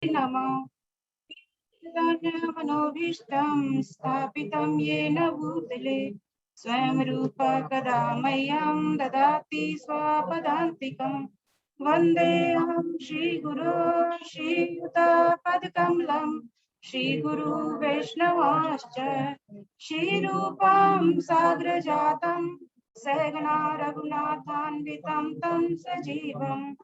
नमः। मनोभीष्टं स्थापितं येन भूतले स्वयं रूप कदा मह्यं ददाति स्वपदान्तिकम्। वन्देऽहं श्रीगुरो श्रीयुतपदकमलं श्रीगुरु वैष्णवांश्च श्रीरूपं साग्रजातं सहगना रघुनाथान्वितं तं सजीवम्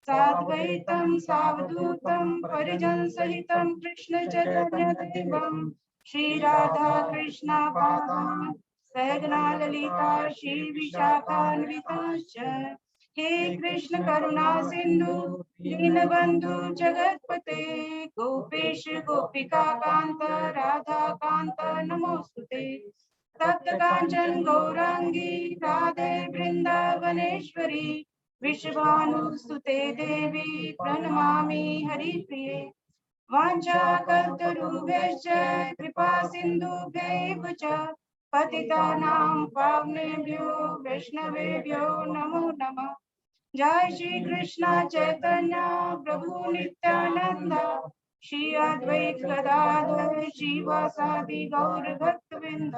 साद्वैतं सावधूतं परिजनसहितं कृष्णचैतन्यदेवं श्रीराधा कृष्णपादान् सहगना ललिता श्रीविशाखान्विताश्च। हे कृष्ण करुणा सिंधु दीनबंधु जगत्पते गोपेश गोपिका कांत राधा कांत नमोस्तुते। तप्त कांचन गौरांगी राधे वृंदावनेश्वरी विश्वानुसुते देवी प्रणमामि हरिप्रिये। वाञ्छाकल्पतरुभ्यश्च कृपा सिन्धुभ्यैव च पतितानां पावनेभ्यो वैष्णवेभ्यो नमो नमः। जय श्री कृष्ण चैतन्य प्रभु नित्यानंद श्री अद्वैत गदाधर श्रीवासादि गौर भक्तवृंद।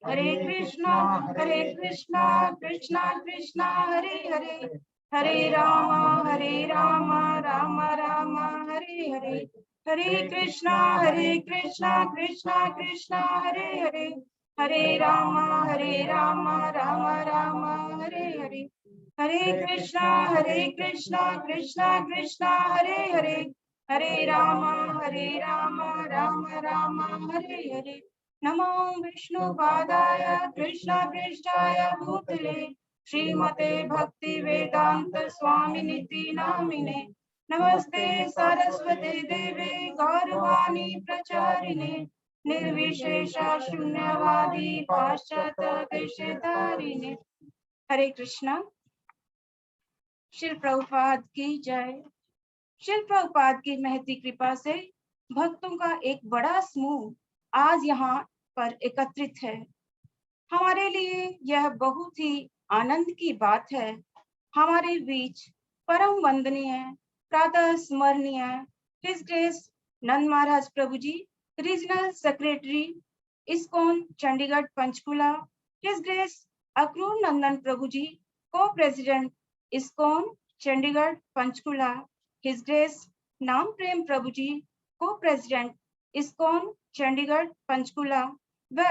हरे कृष्णा कृष्णा कृष्णा हरे हरे हरे राम राम राम हरे हरे। हरे कृष्णा कृष्णा कृष्णा हरे हरे हरे राम राम राम हरे हरे। हरे कृष्णा कृष्णा कृष्णा हरे हरे हरे राम राम राम हरे हरे। नमो विष्णुपादाय कृष्ण पृष्ठाय भूतले श्रीमते भक्ति वेदांत स्वामिनिति नामिने। नमस्ते सरस्वती देवे गौरवाणी प्रचारिणे निर्विशेष शून्यवादी पाश्चात्य देशधारिणे। हरे कृष्णा। श्री प्रभुपाद की जय। श्री प्रभुपाद की महती कृपा से भक्तों का एक बड़ा समूह आज यहाँ पर एकत्रित है। हमारे लिए यह बहुत ही आनंद की बात है। हमारे बीच परम वंदनीय प्रातः स्मरणीय his grace Nand Maharaj Prabhu ji, regional secretary ISKCON Chandigarh Panchkula, his grace Akrur Nandan Prabhu ji, co president ISKCON Chandigarh Panchkula, his grace Naam Prem प्रभु ji, co president ISKCON Chandigarh Panchkula व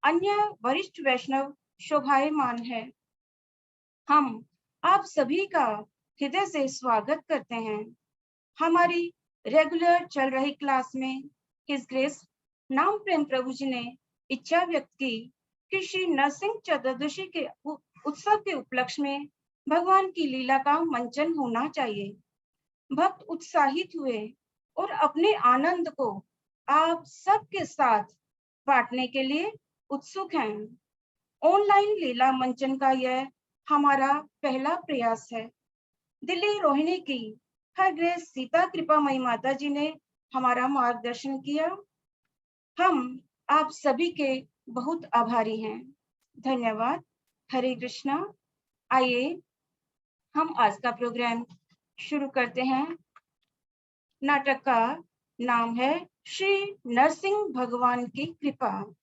अन्य वरिष्ठ वैष्णव शोभायमान है। हम आप सभी का हृदय से स्वागत करते हैं। हमारी रेगुलर चल रही क्लास में हिज ग्रेस नाम प्रेम प्रभु जी ने इच्छा व्यक्त की कि श्री नरसिंह चतुर्दशी के उत्सव के उपलक्ष्य में भगवान की लीला का मंचन होना चाहिए। भक्त उत्साहित हुए और अपने आनंद को आप सबके साथ बांटने के लिए उत्सुक हैं। ऑनलाइन लीला मंचन का यह हमारा पहला प्रयास है। दिल्ली रोहिणी की हर ग्रेस सीता कृपामयी माता जी ने हमारा मार्गदर्शन किया। हम आप सभी के बहुत आभारी हैं। धन्यवाद। हरे कृष्णा। आइए हम आज का प्रोग्राम शुरू करते हैं। नाटक का नाम है श्री नरसिंह भगवान की कृपा।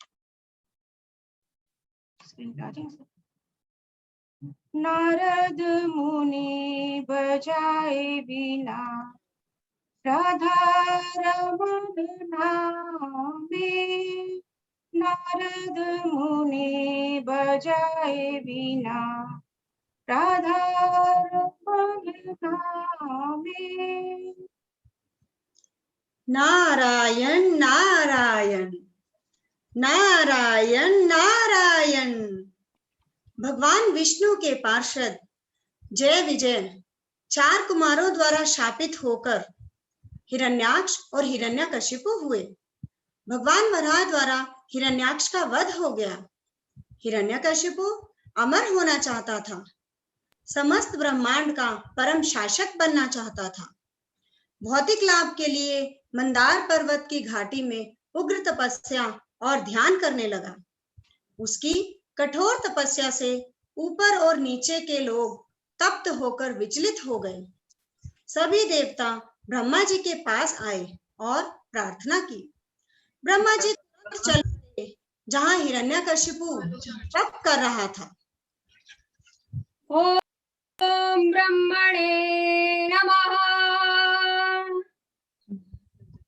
नारद मुनि बजाए बिना राधा रमन नामे। नारद मुनि बजाए बिना राधा रमन नामे। नारायण नारायण नारायण नारायण। भगवान विष्णु के पार्षद जय विजय 4 कुमारों द्वारा शापित होकर हिरण्याक्ष और हिरण्यकशिपु हुए। भगवान वराह द्वारा हिरण्याक्ष का वध हो गया। हिरण्यकशिपु अमर होना चाहता था, समस्त ब्रह्मांड का परम शासक बनना चाहता था। भौतिक लाभ के लिए मंदार पर्वत की घाटी में उग्र तपस्या और ध्यान करने लगा। उसकी कठोर तपस्या से ऊपर और नीचे के लोग तप्त होकर विचलित हो गए। सभी देवता ब्रह्मा जी के पास आए और प्रार्थना की। ब्रह्मा जी तुरंत चल गए जहां हिरण्यकशिपु तप कर रहा था। ओम ब्रह्मणे नमः।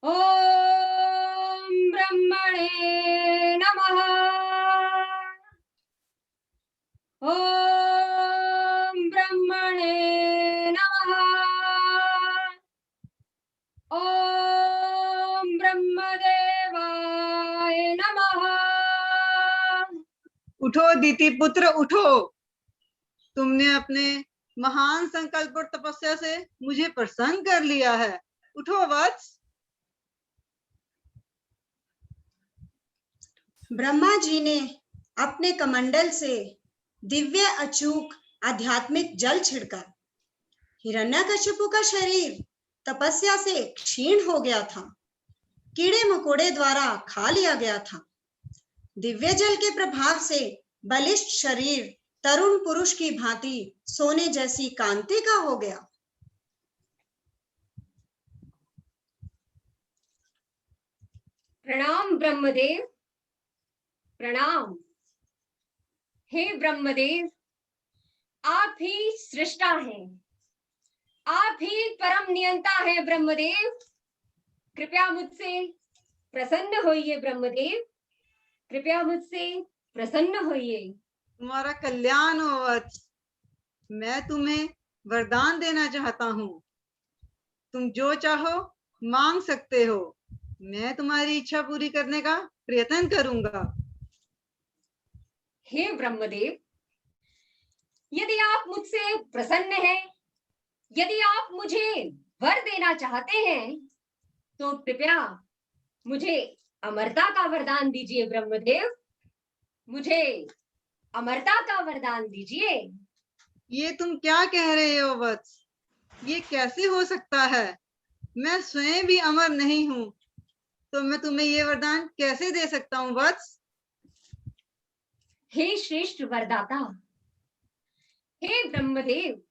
ओम ब्रह्मणे नमः। ओम ब्रह्मणे नमः। ओम ब्रह्मदेवाय नमः। उठो दीति पुत्र उठो, तुमने अपने महान संकल्प और तपस्या से मुझे प्रसन्न कर लिया है। उठो वत्स। ब्रह्मा जी ने अपने कमंडल से दिव्य अचूक आध्यात्मिक जल छिड़का। हिरण्यकशिपु का शरीर तपस्या से क्षीण हो गया था, कीड़े मकोड़े द्वारा खा लिया गया था। दिव्य जल के प्रभाव से बलिष्ठ शरीर तरुण पुरुष की भांति सोने जैसी कांति का हो गया। प्रणाम ब्रह्मदेव, प्रणाम। हे ब्रह्मदेव, आप ही सृष्टा हैं, आप ही परम नियंता हैं ब्रह्मदेव। कृपया मुझसे प्रसन्न होइए ब्रह्मदेव, कृपया मुझसे प्रसन्न होइए। तुम्हारा कल्याण हो वत्स। मैं तुम्हें वरदान देना चाहता हूँ। तुम जो चाहो मांग सकते हो। मैं तुम्हारी इच्छा पूरी करने का प्रयत्न करूंगा। हे ब्रह्मदेव, यदि आप मुझसे प्रसन्न हैं, यदि आप मुझे वर देना चाहते हैं, तो कृपया मुझे अमरता का वरदान दीजिए ब्रह्मदेव, मुझे अमरता का वरदान दीजिए। ये तुम क्या कह रहे हो वत्स? ये कैसे हो सकता है? मैं स्वयं भी अमर नहीं हूँ, तो मैं तुम्हें ये वरदान कैसे दे सकता हूँ वत्स? हे श्रेष्ठ वरदाता, हे ब्रह्मदेव,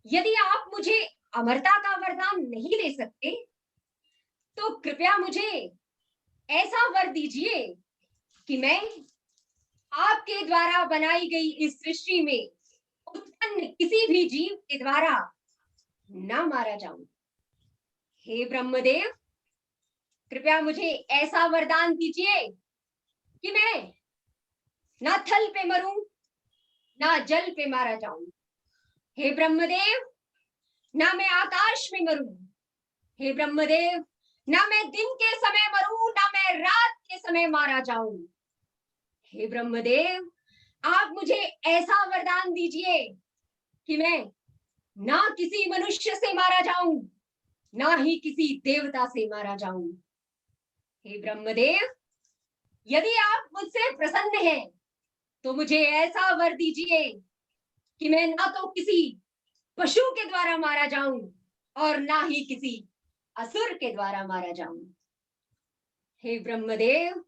यदि आप मुझे अमरता का वरदान नहीं दे सकते, तो कृपया मुझे ऐसा वर दीजिए कि मैं आपके द्वारा बनाई गई इस सृष्टि में उत्पन्न किसी भी जीव के द्वारा ना मारा जाऊं। हे ब्रह्मदेव, कृपया मुझे ऐसा वरदान दीजिए कि मैं ना थल पे मरूं, ना जल पे मारा जाऊं। हे ब्रह्मदेव, ना मैं आकाश में मरूं। हे ब्रह्मदेव, ना मैं दिन के समय मरूं, ना मैं रात के समय मारा जाऊं। हे ब्रह्मदेव, आप मुझे ऐसा वरदान दीजिए कि मैं ना किसी मनुष्य से मारा जाऊं, ना ही किसी देवता से मारा जाऊं। हे ब्रह्मदेव, यदि आप मुझसे प्रसन्न हैं, तो मुझे ऐसा वर दीजिए कि मैं ना तो किसी पशु के द्वारा मारा जाऊं और ना ही किसी असुर के द्वारा मारा जाऊं। हे ब्रह्मदेव,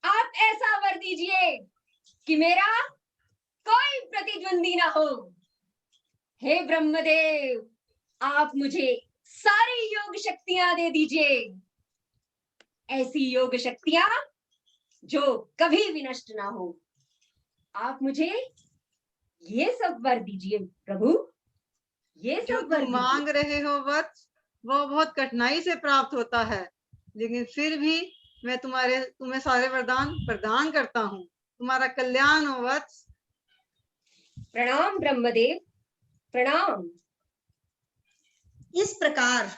आप ऐसा वर दीजिए कि मेरा कोई प्रतिद्वंदी ना हो। हे ब्रह्मदेव, आप मुझे सारी योग शक्तियां दे दीजिए, ऐसी योग शक्तियां जो कभी भी नष्ट ना हो। आप मुझे ये सब वर दीजिए प्रभु, ये जो सब वर तुम मांग रहे हो वत्स, वो बहुत कठिनाई से प्राप्त होता है, लेकिन फिर भी मैं तुम्हें सारे वरदान प्रदान करता हूँ। तुम्हारा कल्याण हो वत्स। प्रणाम ब्रह्मदेव, प्रणाम। इस प्रकार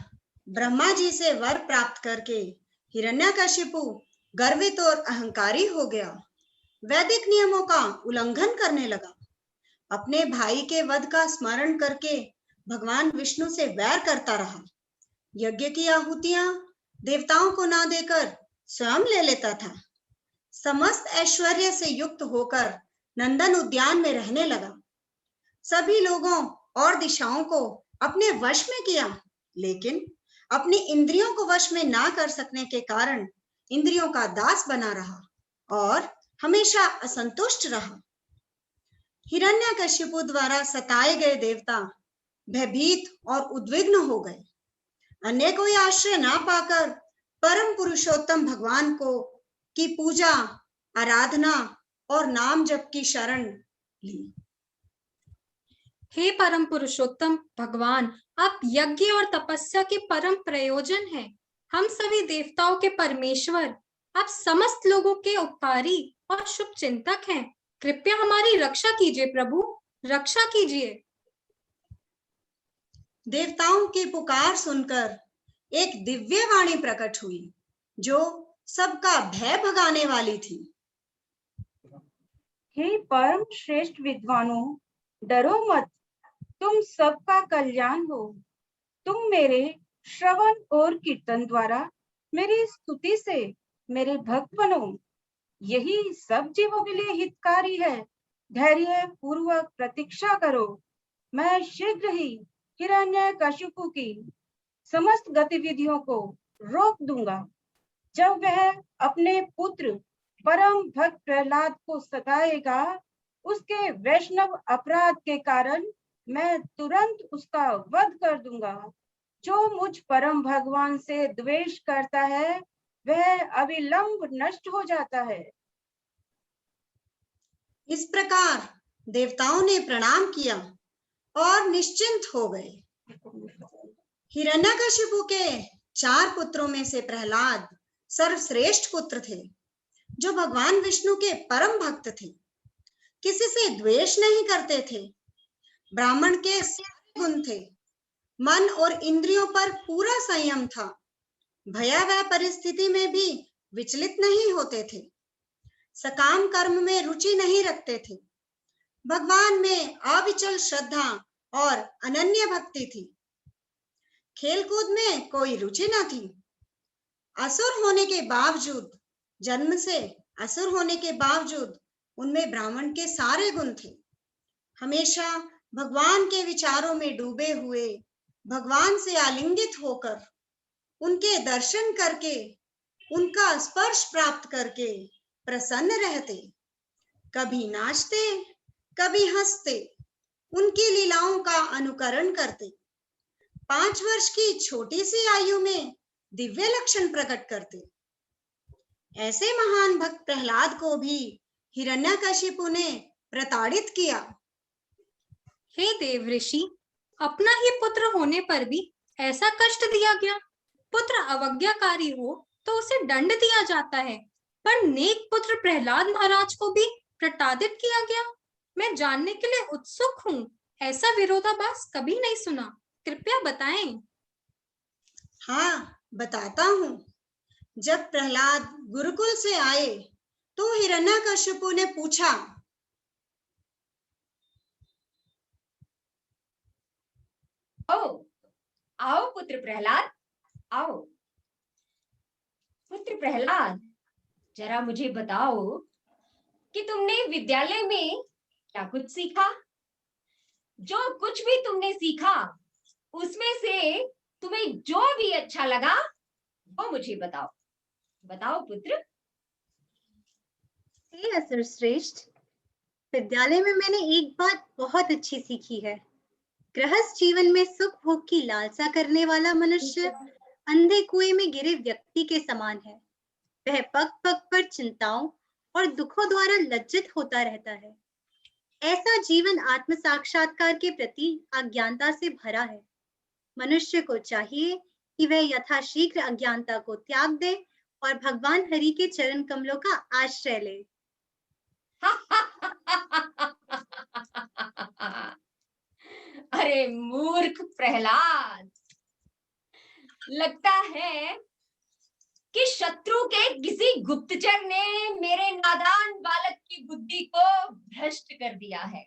ब्रह्मा जी से वर प्राप्त करके हिरण्यकशिपु गर्वित और अहंकारी हो गया। वैदिक नियमों का उल्लंघन करने लगा। अपने भाई के वध का स्मरण करके भगवान विष्णु से वैर करता रहा। यज्ञ की आहुतियां देवताओं को ना देकर स्वयं ले लेता था। समस्त ऐश्वर्य से युक्त होकर नंदन उद्यान में रहने लगा। सभी लोगों और दिशाओं को अपने वश में किया, लेकिन अपनी इंद्रियों को वश में ना कर सकने के कारण इंद्रियों का दास बना रहा और हमेशा असंतुष्ट रहा। हिरण्यकशिपु द्वारा सताए गए देवता भयभीत और उद्विग्न हो गए। अन्य कोई आश्रय ना पाकर परम पुरुषोत्तम भगवान को की पूजा, आराधना और नाम जप की शरण ली। हे परम पुरुषोत्तम भगवान, आप यज्ञ और तपस्या के परम प्रयोजन हैं। हम सभी देवताओं के परमेश्वर, आप समस्त लोगों के उपकारी और शुभ चिंतक हैं। कृपया हमारी रक्षा कीजिए प्रभु, रक्षा कीजिए। देवताओं की पुकार सुनकर एक दिव्य वाणी प्रकट हुई जो सबका भय भगाने वाली थी। हे परम श्रेष्ठ विद्वानों, डरो मत, तुम सबका कल्याण हो। तुम मेरे श्रवण और कीर्तन द्वारा मेरी स्तुति से मेरे भक्त बनो। यही सब जीवों के लिए हितकारी है। धैर्य पूर्वक प्रतीक्षा करो। मैं शीघ्र ही हिरण्यकशिपु की समस्त गतिविधियों को रोक दूंगा। जब वह अपने पुत्र परम भक्त प्रहलाद को सताएगा, उसके वैष्णव अपराध के कारण मैं तुरंत उसका वध कर दूंगा। जो मुझ परम भगवान से द्वेष करता है वह अविलंब नष्ट हो जाता है। इस प्रकार देवताओं ने प्रणाम किया और निश्चिंत हो गए। हिरण्यकशिपु के 4 पुत्रों में से प्रहलाद सर्वश्रेष्ठ पुत्र थे, जो भगवान विष्णु के परम भक्त थे, किसी से द्वेष नहीं करते थे, ब्राह्मण के सारे गुण थे, मन और इंद्रियों पर पूरा संयम था, भयावह परिस्थिति में भी विचलित नहीं होते थे, सकाम कर्म में रुचि नहीं रखते थे, भगवान में अविचल श्रद्धा और अनन्य भक्ति थी, खेलकूद में कोई रुचि न थी। असुर होने के बावजूद, जन्म से असुर होने के बावजूद उनमें ब्राह्मण के सारे गुण थे। हमेशा भगवान के विचारों में डूबे हुए, भगवान से आलिंगित होकर, उनके दर्शन करके, उनका स्पर्श प्राप्त करके प्रसन्न रहते, कभी नाचते, कभी हंसते, उनकी लीलाओं का अनुकरण करते, 5 वर्ष की छोटी सी आयु में दिव्य लक्षण प्रकट करते। ऐसे महान भक्त प्रहलाद को भी हिरण्यकशिपु ने प्रताड़ित किया। हे देव ऋषि, अपना ही पुत्र होने पर भी ऐसा कष्ट दिया गया। पुत्र अवज्ञाकारी हो तो उसे दंड दिया जाता है, पर नेक पुत्र प्रहलाद महाराज को भी प्रताड़ित किया गया। मैं जानने के लिए उत्सुक हूँ, ऐसा विरोधाभास कभी नहीं सुना, कृपया बताएं। हाँ, बताता हूँ। जब प्रहलाद गुरुकुल से आए तो हिरण्यकशिपु ने पूछा, आओ पुत्र प्रहलाद, आओ। पुत्र प्रहलाद, जरा मुझे बताओ कि तुमने विद्यालय में क्या कुछ सीखा? जो कुछ भी तुमने सीखा उसमें से तुम्हें जो भी अच्छा लगा वो मुझे बताओ। बताओ पुत्र। हे असुर श्रेष्ठ, विद्यालय में मैंने एक बात बहुत अच्छी सीखी है। गृहस्थ जीवन में सुख भोग की लालसा करने वाला मनुष्य अंधे कुएं में गिरे व्यक्ति के समान है। वह पग पग पर चिंताओं और दुखों द्वारा लज्जित होता रहता है। ऐसा जीवन आत्म साक्षात्कार के प्रति अज्ञानता से भरा है। मनुष्य को चाहिए कि वह यथाशीघ्र अज्ञानता को त्याग दे और भगवान हरि के चरण कमलों का आश्रय ले। अरे मूर्ख प्रहलाद, लगता है कि शत्रु के किसी गुप्तचर ने मेरे नादान बालक की बुद्धि को भ्रष्ट कर दिया है।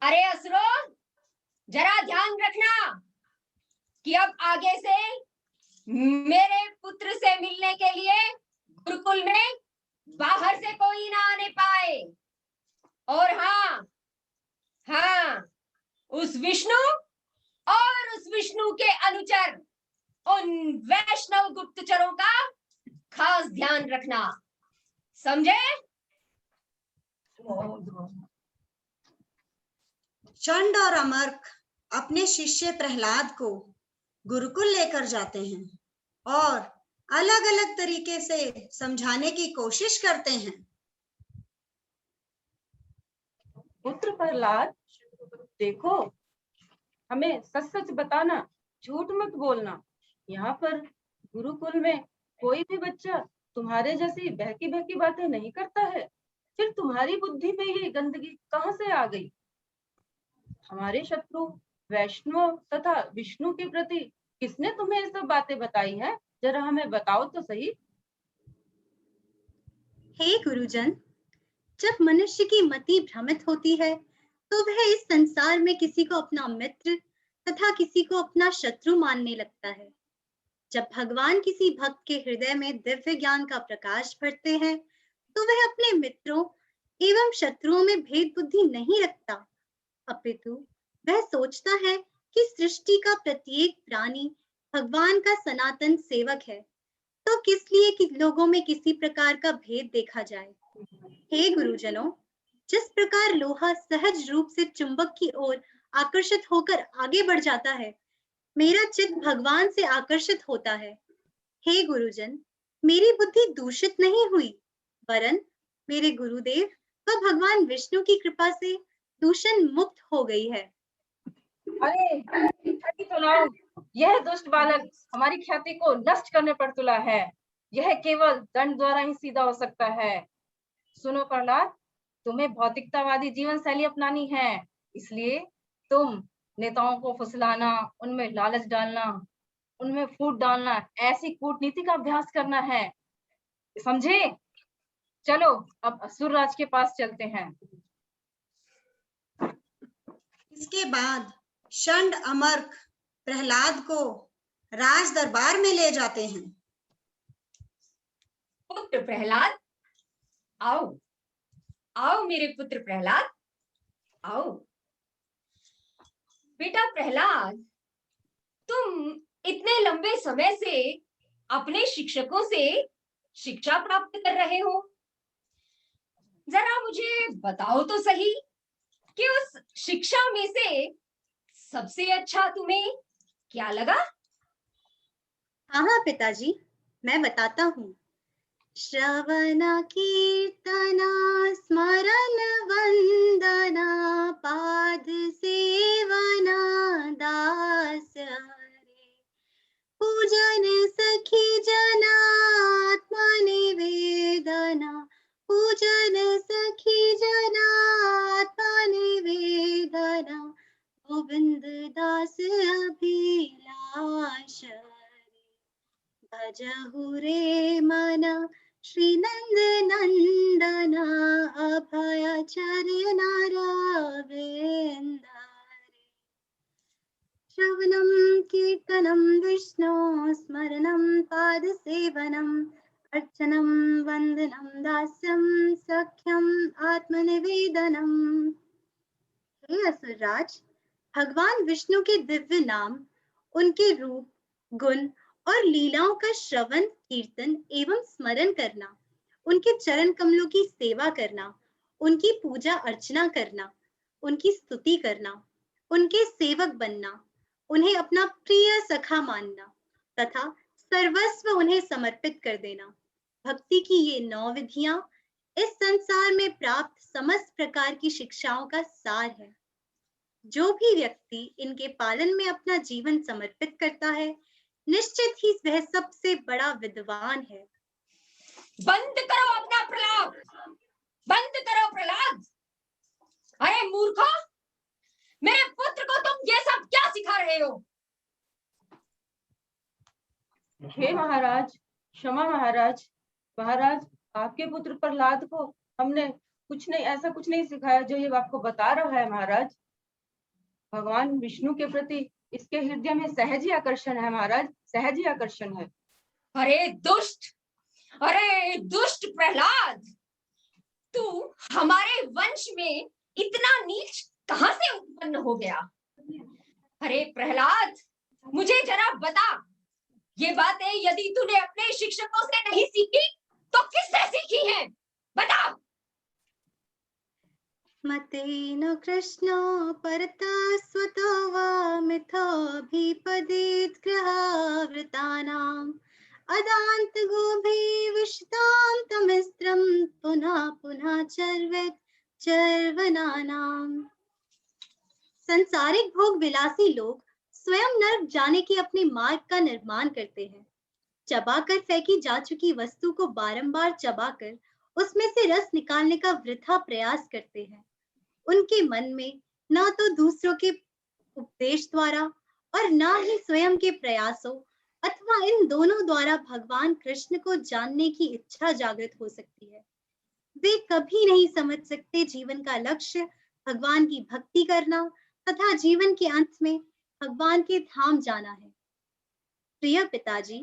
अरे असुरों, जरा ध्यान रखना कि अब आगे से मेरे पुत्र से मिलने के लिए गुरुकुल में बाहर से कोई ना आने पाए। और हाँ, उस विष्णु और उस विष्णु के अनुचर, उन वैष्णव गुप्तचरों का खास ध्यान रखना, समझे? चंड और अमर्क अपने शिष्य प्रहलाद को गुरुकुल लेकर जाते हैं और अलग अलग तरीके से समझाने की कोशिश करते हैं। पुत्र प्रहलाद, देखो, हमें सच सच बताना, झूठ मत बोलना। यहाँ पर गुरुकुल में कोई भी बच्चा तुम्हारे जैसी बहकी बहकी बातें नहीं करता है। फिर तुम्हारी बुद्धि में ये गंदगी कहाँ से आ गई? हमारे शत्रु वैष्णव तथा विष्णु के प्रति किसने तुम्हें ये सब बातें बताई है? जरा हमें बताओ तो सही। हे गुरुजन, जब मनुष्य की मति भ्रमित होती है तो वह इस संसार में किसी को अपना मित्र तथा किसी को अपना शत्रु मानने लगता है। जब भगवान किसी भक्त के हृदय में दिव्य ज्ञान का प्रकाश भरते हैं तो वह अपने मित्रों एवं शत्रुओं में भेद बुद्धि नहीं रखता, अपितु वह सोचता है कि सृष्टि का प्रत्येक प्राणी भगवान का सनातन सेवक है, तो किस लिए कि लोगों में किसी प्रकार का भेद देखा जाए। हे गुरुजनों, जिस प्रकार लोहा सहज रूप से चुंबक की ओर आकर्षित होकर आगे बढ़ जाता है, मेरा चित्त भगवान से आकर्षित होता है। हे गुरुजन, मेरी बुद्धि दूषित नहीं हुई, वरन मेरे गुरुदेव व भगवान विष्णु की कृपा से दूषण मुक्त हो गई है। अरे छठी तो लाओ, यह दुष्ट बालक हमारी ख्याति को नष्ट करने पर तुला है। यह केवल दंड द्वारा ही सीधा हो सकता है। सुनो प्रहलाद, तुम्हें भौतिकतावादी जीवन शैली अपनानी है, इसलिए तुम नेताओं को फुसलाना, उनमें लालच डालना, उनमें फूट डालना, ऐसी कूटनीति का अभ्यास करना है, समझे? चलो अब असुर राज के पास चलते हैं। इसके बाद षंड अमर्क प्रहलाद को राज दरबार में ले जाते हैं। पुत्र प्रहलाद, आओ आओ मेरे पुत्र प्रहलाद, आओ। बेटा प्रहलाद, तुम इतने लंबे समय से अपने शिक्षकों से शिक्षा प्राप्त कर रहे हो। जरा मुझे बताओ तो सही कि उस शिक्षा में से सबसे अच्छा तुम्हें क्या लगा? हाँ पिताजी, मैं बताता हूँ। श्रवण कीर्तना स्मरण वंदना पाद सेवना दास हरे पूजन सखी जनात्मा निवेदना पूजन सखी जनात्मा निवेदना गोविंद दास अभिलाष भजहु रे मन श्री नंद नंदना अभय चरण श्रवणं कीर्तनं विष्णु स्मरणं पाद सेवनम् अर्चनं वंदनं दास्यं सख्यम आत्मनिवेदनम। हे असुरराज, भगवान विष्णु के दिव्य नाम, उनके रूप, गुण और लीलाओं का श्रवण, कीर्तन एवं स्मरण करना, उनके चरण कमलों की सेवा करना, उनकी पूजा अर्चना करना, उनकी स्तुति करना, उनके सेवक बनना, उन्हें अपना प्रिय सखा मानना तथा सर्वस्व उन्हें समर्पित कर देना, भक्ति की ये 9 विधियां इस संसार में प्राप्त समस्त प्रकार की शिक्षाओं का सार है। जो भी व्यक्ति इनके पालन में अपना जीवन समर्पित करता है, निश्चित ही वह सबसे बड़ा विद्वान है। बंद करो अपना प्रलाप, बंद करो प्रहलाद। अरे मूर्खो, मेरे पुत्र को तुम ये सब क्या सिखा रहे हो? हे महाराज, क्षमा महाराज। महाराज, आपके पुत्र प्रहलाद को हमने ऐसा कुछ नहीं सिखाया जो ये आपको बता रहा है महाराज। भगवान विष्णु के प्रति इसके हृदय में सहज ही आकर्षण है महाराज, सहज ही आकर्षण है। अरे दुष्ट, अरे दुष्ट प्रहलाद, तू हमारे वंश में इतना नीच कहां से उत्पन्न हो गया? अरे प्रहलाद, मुझे जरा बता, ये बातें यदि तूने अपने शिक्षकों से नहीं सीखी तो किससे सीखी है? बता। मतेन कृष्णो परतः स्वतो वा मिथोऽभिपदेत् ग्रहावृतानाम् अदान्तगोभिविशतां तमिस्त्रं पुनः पुनः चर्वनानाम्। संसारिक भोग विलासी लोग स्वयं नर्क जाने के अपने मार्ग का निर्माण करते हैं। चबाकर फेंकी जा चुकी वस्तु को बारंबार चबाकर उसमें से रस निकालने का वृथा प्रयास करते हैं। उनके मन में न तो दूसरों के उपदेश द्वारा और न ही स्वयं के प्रयासों अथवा इन दोनों द्वारा भगवान कृष्ण को जानने की इच्छा जागृत हो सकती है। वे कभी नहीं समझ सकते जीवन का लक्ष्य भगवान की भक्ति करना तथा जीवन के अंत में भगवान के धाम जाना है। प्रिय पिताजी,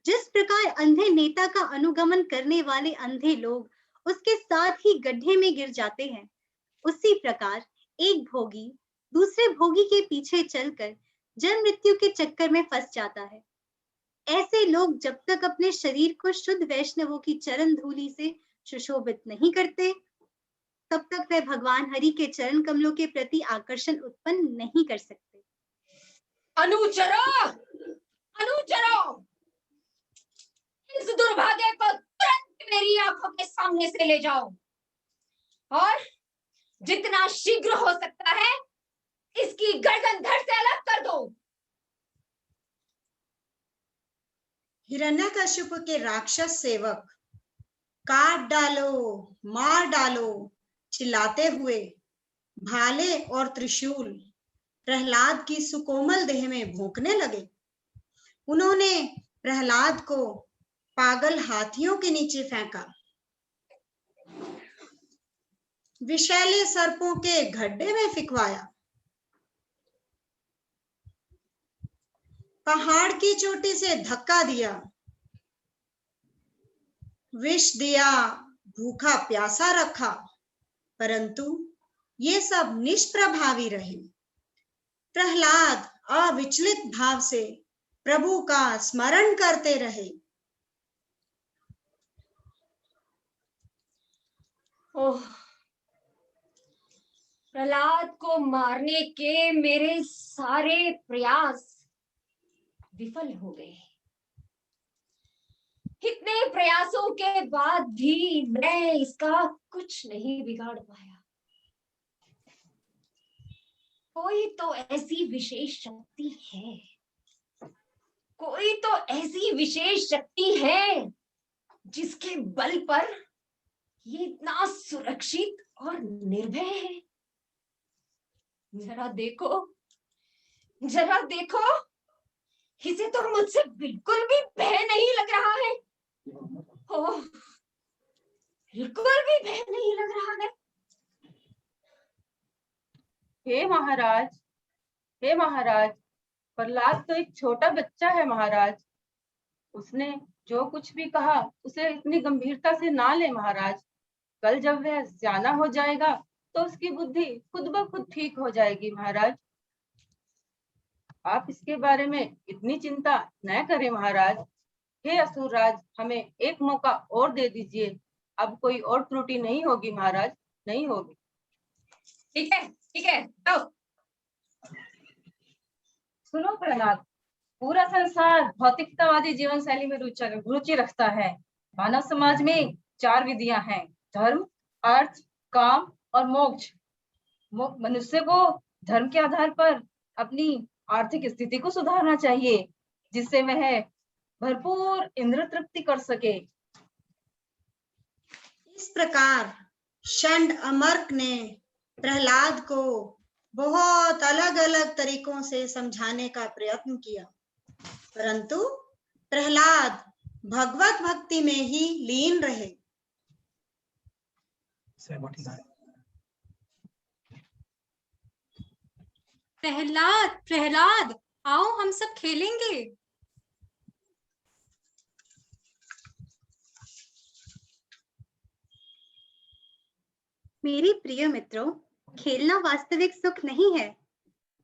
जिस प्रकार अंधे नेता का अनुगमन करने वाले अंधे लोग उसके साथ ही गड्ढे में गिर जाते हैं, उसी प्रकार एक भोगी दूसरे भोगी के पीछे चलकर जन्म मृत्यु के चक्कर में फंस जाता है। ऐसे लोग जब तक अपने शरीर को शुद्ध वैष्णवों की चरण धूलि से सुशोभित नहीं करते, तब तक वे भगवान हरि के चरण कमलों के प्रति आकर्षण उत्पन्न नहीं कर सकते। अनुचरो, अनुचरो, इस दुर्भाग्य को तुरंत मेरी आंखों के सामने से ले जाओ और जितना शीघ्र हो सकता है इसकी गर्दन धड़ से अलग कर दो। हिरण्यकशिप के राक्षस सेवक काट डालो, मार डालो चिल्लाते हुए भाले और त्रिशूल प्रहलाद की सुकोमल देह में भोंकने लगे। उन्होंने प्रहलाद को पागल हाथियों के नीचे फेंका, विषैले सर्पों के गड्ढे में फिकवाया, पहाड़ की चोटी से धक्का दिया, विष दिया, भूखा प्यासा रखा, परंतु ये सब निष्प्रभावी रहे। प्रहलाद अविचलित भाव से प्रभु का स्मरण करते रहे। ओह, प्रहलाद को मारने के मेरे सारे प्रयास विफल हो गए। इतने प्रयासों के बाद भी मैं इसका कुछ नहीं बिगाड़ पाया। कोई तो ऐसी विशेष शक्ति है, कोई तो ऐसी विशेष शक्ति है जिसके बल पर ये इतना सुरक्षित और निर्भय है। जरा देखो, जरा देखो, इसे तो मुझसे बिल्कुल भी भय नहीं लग रहा है। ओह, बिल्कुल भी भय नहीं लग रहा है। हे महाराज, हे महाराज, प्रहलाद तो एक छोटा बच्चा है महाराज। उसने जो कुछ भी कहा उसे इतनी गंभीरता से ना ले महाराज। कल जब वह सियाना हो जाएगा तो उसकी बुद्धि खुद ब खुद ठीक हो जाएगी महाराज। आप इसके बारे में इतनी चिंता न करें महाराज। हे असुरराज, हमें एक मौका और दे दीजिए। अब कोई और त्रुटि नहीं होगी महाराज, नहीं होगी। ठीक है, ठीक है, तो सुनो प्रहलाद, पूरा संसार भौतिकतावादी जीवन शैली में रुचि रखता है। मानव समाज में 4 विधियां हैं: धर्म, अर्थ, काम और मोक्ष। मनुष्य को धर्म के आधार पर अपनी आर्थिक स्थिति को सुधारना चाहिए, जिससे वह भरपूर इंद्र तृप्ति कर सके। इस प्रकार षंड अमर्क ने प्रहलाद को बहुत अलग अलग तरीकों से समझाने का प्रयत्न किया, परंतु प्रहलाद भगवत भक्ति में ही लीन रहे। प्रहलाद, प्रहलाद, आओ हम सब खेलेंगे। मेरे प्रिय मित्रों, खेलना वास्तविक सुख नहीं है।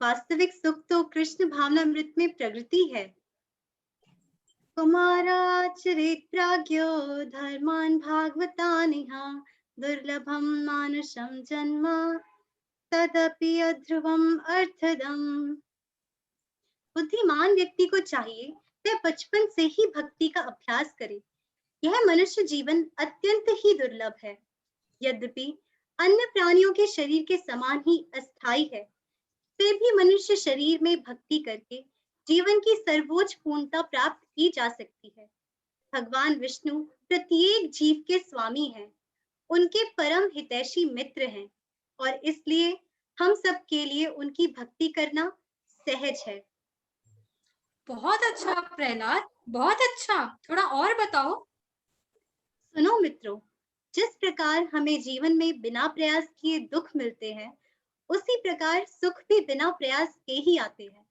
वास्तविक सुख तो कृष्ण भावनामृत में प्रगति है। कुमाराचरित प्राज्ञो धर्मान भागवतानिहा दुर्लभम मानुषम जन्म तदपि अध्रुवम अर्थदम। बुद्धिमान व्यक्ति को चाहिए वह बचपन से ही भक्ति का अभ्यास करे। यह मनुष्य जीवन अत्यंत ही दुर्लभ है। यद्यपि अन्य प्राणियों के शरीर के समान ही अस्थायी है, फिर भी मनुष्य शरीर में भक्ति करके जीवन की सर्वोच्च पूर्णता प्राप्त की जा सकती है। भगवान विष्णु प्रत्येक जीव के स्वामी हैं, उनके परम हितैषी मित्र हैं और इसलिए हम सब के लिए उनकी भक्ति करना सहज है। बहुत अच्छा प्रहलाद, बहुत अच्छा। थोड़ा और बताओ। सुनो मित्रों, जिस प्रकार हमें जीवन में बिना प्रयास किए दुख मिलते हैं, उसी प्रकार सुख भी बिना प्रयास के ही आते हैं।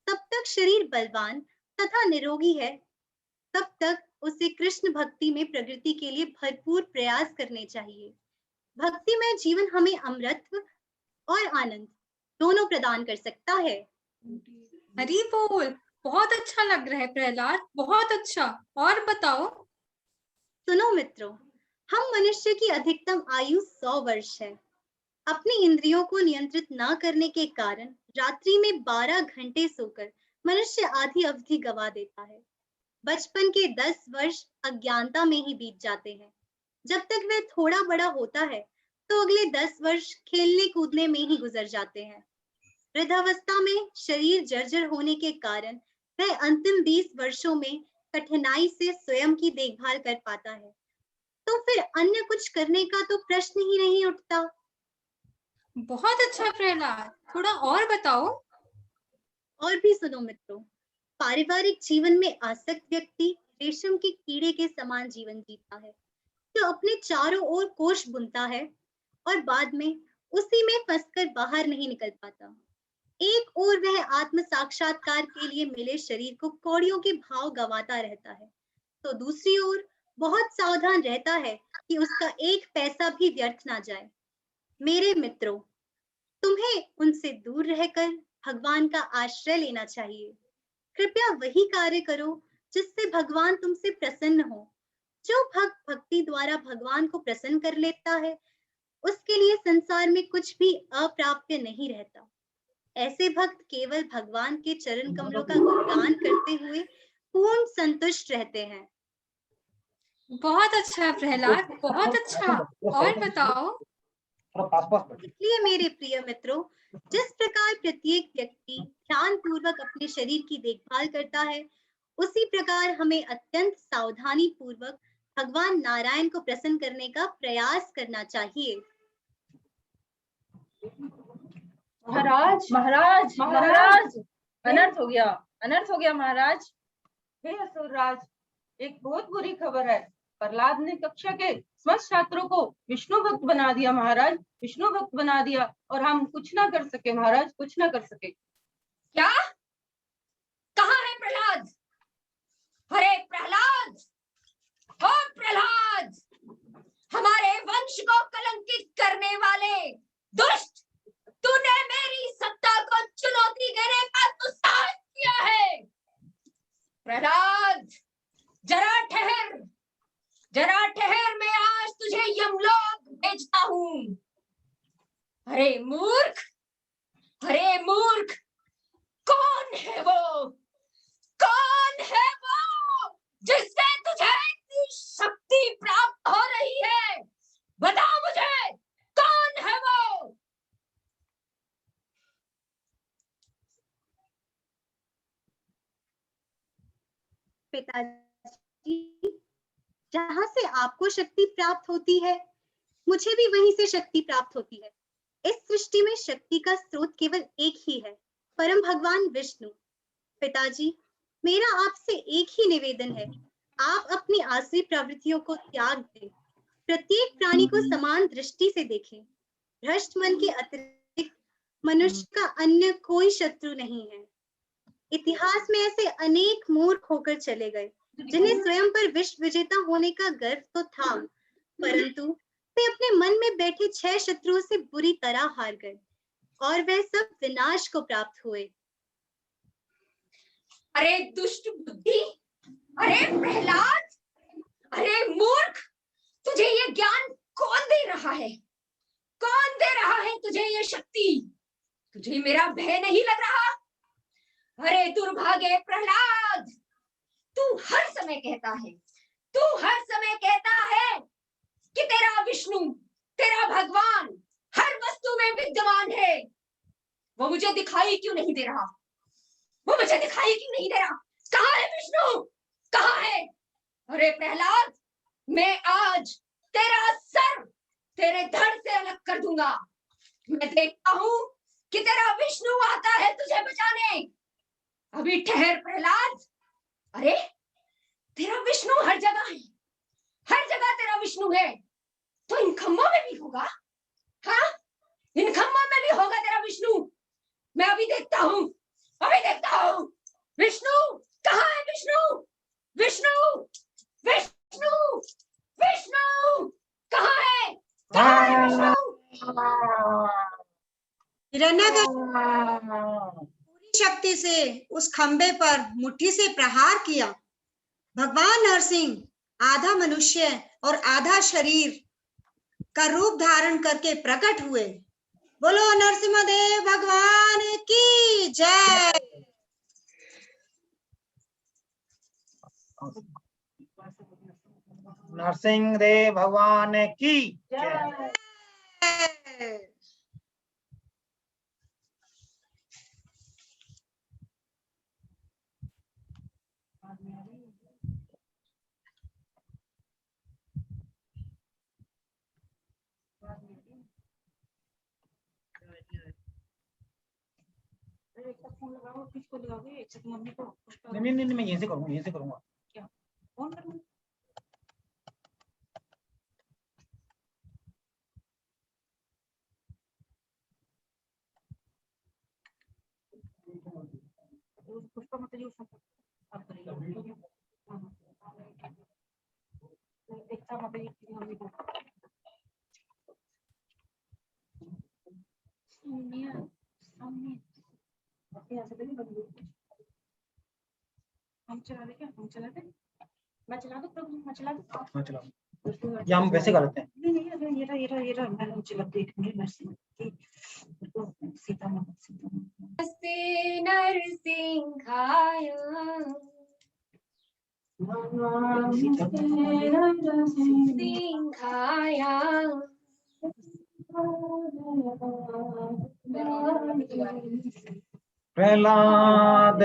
तब तक शरीर बलवान तथा निरोगी है, तब तक उसे कृष्ण भक्ति में प्रगति के लिए भरपूर प्रयास करने चाहिए। भक्ति में जीवन हमें अमृत और आनंद दोनों प्रदान कर सकता है। हरि बोल, बहुत अच्छा लग रहा है प्रहलाद, बहुत अच्छा। और बताओ। सुनो मित्रों, हम मनुष्य की अधिकतम आयु 100 वर्ष है। अपनी इंद्रियों को नियंत्रित न करने के कारण रात्रि में 12 घंटे सोकर मनुष्य आधी अवधि गवा देता है। बचपन के 10 वर्ष अज्ञानता में ही बीत जाते हैं। जब तक वह थोड़ा बड़ा होता है तो अगले 10 वर्ष खेलने कूदने में ही गुजर जाते हैं। वृद्धावस्था में शरीर जर्जर होने के कारण वह अंतिम 20 वर्षों में कठिनाई से स्वयं की देखभाल कर पाता है, तो फिर अन्य कुछ करने का तो प्रश्न ही नहीं उठता। बहुत अच्छा प्रहलाद, थोड़ा और बताओ। और भी सुनो मित्रों, पारिवारिक जीवन में आसक्त व्यक्ति रेशम के कीड़े के समान जीवन जीता है, जो अपने चारों ओर कोश बुनता है और बाद में उसी में फंसकर बाहर नहीं निकल पाता। एक ओर वह आत्म साक्षात्कार के लिए मिले शरीर को कौड़ियों के भाव गंवाता रहता है, तो दूसरी ओर बहुत सावधान रहता है कि उसका एक पैसा भी व्यर्थ ना जाए। मेरे मित्रों, तुम्हें उनसे दूर रहकर भगवान का आश्रय लेना चाहिए। कृपया वही कार्य करो जिससे भगवान तुमसे प्रसन्न हो। जो भक्त भक्ति द्वारा भगवान को प्रसन्न कर लेता है, उसके लिए संसार में कुछ भी अप्राप्य नहीं रहता। ऐसे भक्त केवल भगवान के चरण कमलों का गुणगान करते हुए पूर्ण संतुष्ट रहते हैं। बहुत अच्छा प्रहलाद, बहुत अच्छा। और बताओ। इसलिए मेरे प्रिय मित्रों, जिस प्रकार प्रत्येक व्यक्ति ध्यान पूर्वक अपने शरीर की देखभाल करता है, उसी प्रकार हमें अत्यंत सावधानी पूर्वक भगवान नारायण को प्रसन्न करने का प्रयास करना चाहिए। महाराज महाराज महाराज, अनर्थ हो गया, अनर्थ हो गया महाराज। हे असुरराज, एक बहुत बुरी खबर है। प्रहलाद ने कक्षा के समस्त छात्रों को विष्णु भक्त बना दिया महाराज, विष्णु भक्त बना दिया, और हम कुछ ना कर सके महाराज, कुछ ना कर सके। क्या? कहाँ है प्रहलाद? अरे प्रहलाद, ओ प्रहलाद, हमारे वंश को कलंकित करने वाले दुष्ट, तूने मेरी सत्ता को चुनौती देने का दुस्साहस किया है। प्रहलाद, जरा ठहर, जरा ठहर, मैं आज तुझे यमलोक भेजता हूँ। अरे मूर्ख, अरे मूर्ख, कौन है वो, कौन है वो जिससे तुझे इतनी शक्ति प्राप्त हो रही है? बता मुझे, कौन है वो? पिताजी, जहां से आपको शक्ति प्राप्त होती है, मुझे भी वहीं से शक्ति प्राप्त होती है। इस सृष्टि में शक्ति का स्रोत केवल एक ही है, परम भगवान विष्णु। पिताजी, मेरा आपसे एक ही निवेदन है, आप अपनी आसुरी प्रवृत्तियों को त्याग दें। प्रत्येक प्राणी को समान दृष्टि से देखें। भ्रष्ट मन के अतिरिक्त मनुष्य का अन्य कोई शत्रु नहीं है। इतिहास में ऐसे अनेक मूर्ख होकर चले गए, जिन्हें स्वयं पर विश्व विजेता होने का गर्व तो था, परंतु वे अपने मन में बैठे 6 शत्रुओं से बुरी तरह हार गए और वह सब विनाश को प्राप्त हुए। अरे दुष्ट बुद्धि, अरे प्रहलाद, अरे मूर्ख, तुझे ये ज्ञान कौन दे है? कौन दे रहा है तुझे ये शक्ति? तुझे मेरा भय नहीं लग रहा? अरे दुर्भागे प्रहलाद, तू हर समय कहता है कि तेरा विष्णु, तेरा भगवान हर वस्तु में विद्यमान है। वो मुझे दिखाई क्यों नहीं दे रहा? कहाँ है विष्णु? कहाँ है? अरे प्रहलाद, मैं आज तेरा सर तेरे धड़ से अलग कर दूंगा। मैं देखता हूँ कि तेरा विष्णु आता है तुझे बचाने। अभी ठहर प्रहलाद। अरे तेरा विष्णु हर जगह है, हर जगह तेरा विष्णु है, तो इन खम्भों में भी होगा। हाँ, इन खम्भों में भी होगा तेरा विष्णु। मैं अभी देखता हूँ। विष्णु कहाँ है? विष्णु कहाँ है? विष्णु? हिरण्यकश्यप पूरी शक्ति से उस खंबे पर मुट्ठी से प्रहार किया। भगवान नरसिंह आधा मनुष्य और आधा शरीर का रूप धारण करके प्रकट हुए। बोलो नरसिंहदेव भगवान की जय। नरसिंहदेव भगवान की जय। फोन लगाओ, किसको लगाओगे? एक साथ मम्मी को, पुष्पा नहीं नहीं नहीं, मैं यहीं से करूंगा। क्या फोन करूँ? पुष्पा मत जी उसको आप करिए। हाँ, एक साथ मत जी मम्मी को। हम चला दे क्या? हम चला दे? मैं चला दूं प्रभु? मैं चला दूं? हाँ चलो, या हम वैसे कर लेते हैं। नहीं नहीं, ये रहा मैं हम चला देखेंगे। नरसिंह सीता माता नरसिंहाय सिंहाय प्रहलाद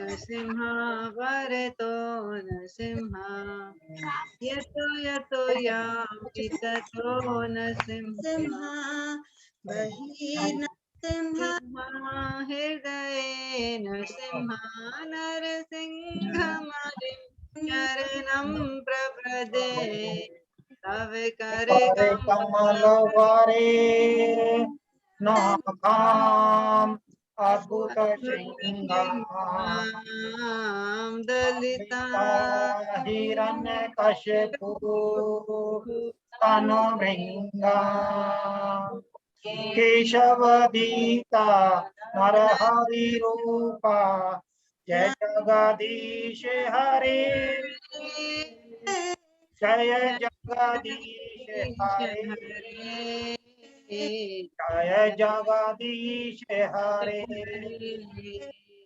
नरसिंहा वरतो नरसिंहा यतो यतो यामि ततो नरसिंहा नरसिंहा हृदये नरसिंहा नरसिंहमणिं शरणं प्रपदे तव कर कमल वारे नाम अद्भुत श्रृंगार दलिता हिरण्यकशिपु तनु भृंगा केशवदीता नरहरि रूपा जय जगदीश हरे जय जगदीश हरे जय जगदीश हरे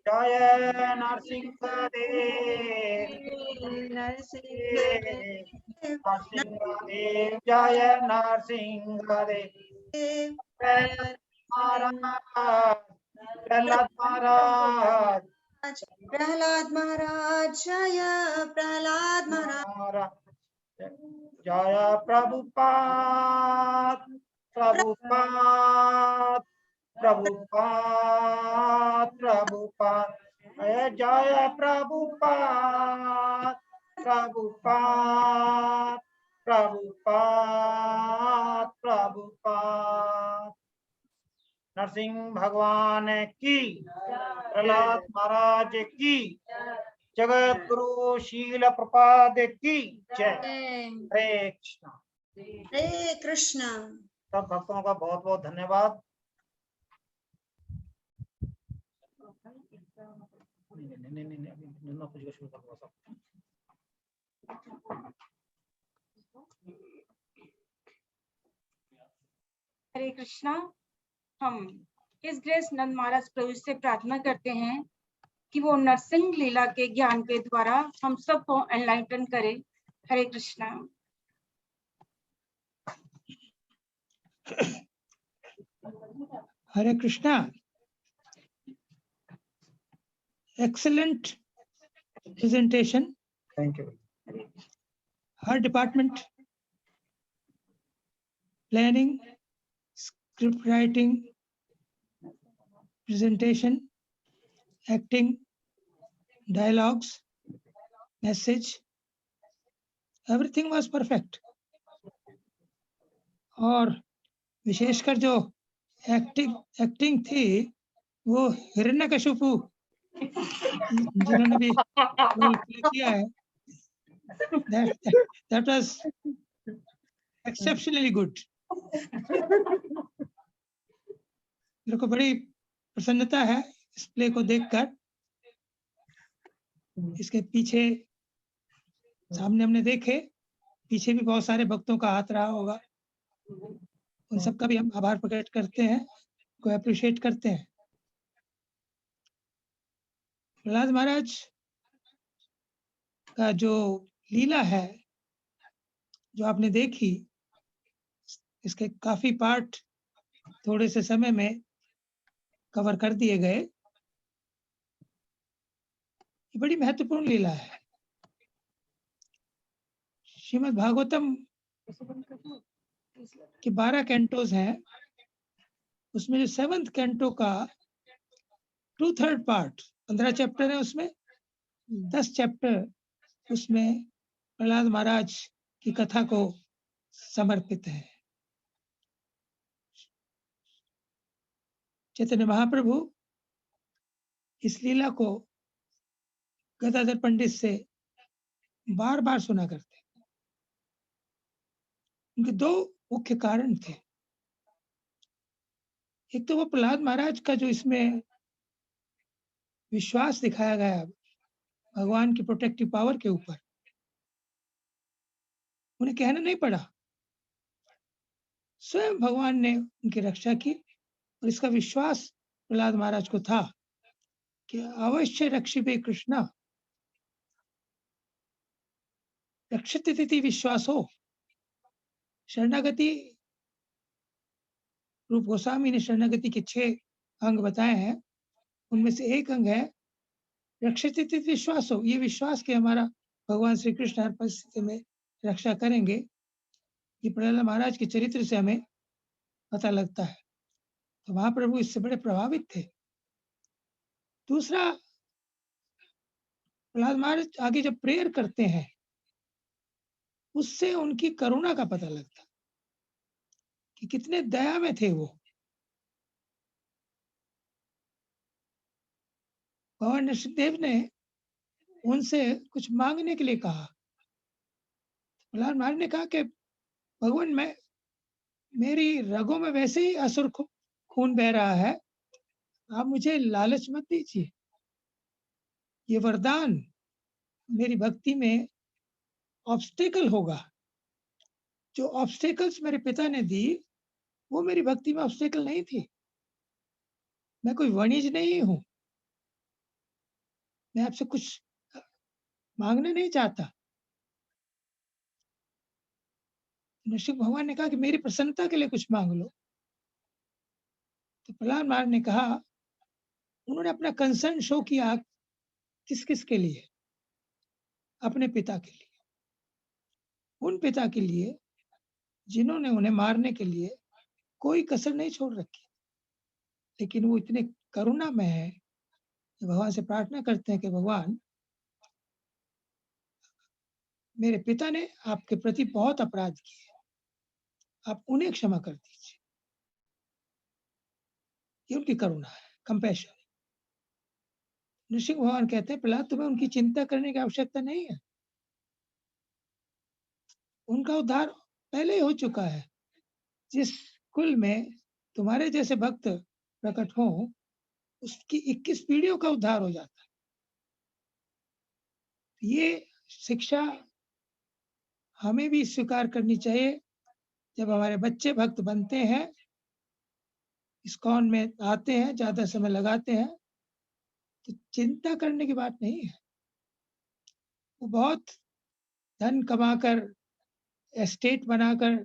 जय नरसिंहदेव नरसिंहदेव जय नरसिंहदेव प्रहलाद महाराज जय प्रहलाद महाराज जय प्रभुपाद जय प्रभुपाद नरसिंह भगवान की, प्रहलाद महाराज की, जगत गुरु शील प्रपाद की जय। हरे कृष्णा। हरे कृष्णा। सब भक्तों का बहुत बहुत धन्यवाद। नहीं, अभी दुर्गा पूजा शुरू करो सब। हरे कृष्णा। हम इस ग्रेस नंद महाराज प्रभु से प्रार्थना करते हैं कि वो नरसिंह लीला के ज्ञान के द्वारा हम सबको एनलाइटन करे। Hare Krishna. Hare Krishna. Excellent presentation. Thank you. Her department, planning, script writing, presentation, acting, dialogues, message, everything was perfect. और विशेषकर जो एक्टिंग थी वो हिरण्यकशिपु जिन्होंने भी रोल प्ले किया है, that was exceptionally good. मेरे को बड़ी प्रसन्नता है इस प्ले को देखकर। इसके पीछे सामने हमने देखे, पीछे भी बहुत सारे भक्तों का हाथ रहा होगा। उन सबका भी हम आभार प्रकट करते हैं, को अप्रिशिएट करते हैं। प्रहलाद महाराज का जो लीला है जो आपने देखी, इसके काफी पार्ट थोड़े से समय में कवर कर दिए गए। ये बड़ी महत्वपूर्ण लीला है। श्रीमद् भागवतम के 12 कैंटोज हैं, उसमें जो 7th कैंटो का 2/3 पार्ट, 15 चैप्टर है, उसमें 10 चैप्टर उसमें प्रहलाद महाराज की कथा को समर्पित है। चैतन्य महाप्रभु इस लीला को गदाधर पंडित से बार बार सुना करते। उनके 2 मुख्य कारण थे। एक तो वो प्रहलाद महाराज का जो इसमें विश्वास दिखाया गया भगवान की प्रोटेक्टिव पावर के ऊपर, उन्हें कहना नहीं पड़ा, स्वयं भगवान ने उनकी रक्षा की। और इसका विश्वास प्रहलाद महाराज को था कि अवश्य रक्षिबे कृष्णा, रक्षित विश्वास हो। शरणागति, रूप गोस्वामी ने शरणागति के 6 अंग बताए हैं, उनमें से एक अंग है रक्षित विश्वास हो। ये विश्वास कि हमारा भगवान श्री कृष्ण हर परिस्थिति में रक्षा करेंगे, ये प्रहलाद महाराज के चरित्र से हमें पता लगता है। तो महाप्रभु इससे बड़े प्रभावित थे। दूसरा, प्रहलाद महाराज आगे जब प्रेयर करते हैं उससे उनकी करुणा का पता लगता कि कितने दया में थे वो। भगवान नरसिंहदेव ने उनसे कुछ मांगने के लिए कहा। प्रहलाद महाराज ने कहा कि भगवान, मेरी रगों में वैसे ही असुर खून बह रहा है, आप मुझे लालच मत दीजिए। ये वरदान मेरी भक्ति में ऑब्स्टेकल होगा। जो ऑब्स्टेकल्स मेरे पिता ने दी वो मेरी भक्ति में ऑब्स्टेकल नहीं थी। मैं कोई वणिज नहीं हूं, मैं आपसे कुछ मांगना नहीं चाहता। नरसिंह भगवान ने कहा कि मेरी प्रसन्नता के लिए कुछ मांग लो। तो प्रहलाद महाराज ने कहा, उन्होंने अपना कंसर्न शो किया किस किस के लिए? अपने पिता के लिए, उन पिता के लिए जिन्होंने उन्हें मारने के लिए कोई कसर नहीं छोड़ रखी। लेकिन वो इतने करुणा में है कि भगवान से प्रार्थना करते हैं कि भगवान, मेरे पिता ने आपके प्रति बहुत अपराध किए, आप उन्हें क्षमा कर दीजिए। ये उनकी करुणा है, कंपैशन। नरसिंह भगवान कहते हैं, प्रहलाद, तुम्हें उनकी चिंता करने की आवश्यकता नहीं है। उनका उद्धार पहले ही हो चुका है। जिस कुल में तुम्हारे जैसे भक्त प्रकट हो, उसकी 21 पीढ़ियों का उद्धार हो जाता है। ये शिक्षा हमें भी स्वीकार करनी चाहिए। जब हमारे बच्चे भक्त बनते हैं, इस्कॉन में आते हैं, ज्यादा समय लगाते हैं, तो चिंता करने की बात नहीं है। वो बहुत धन कमाकर, एस्टेट बनाकर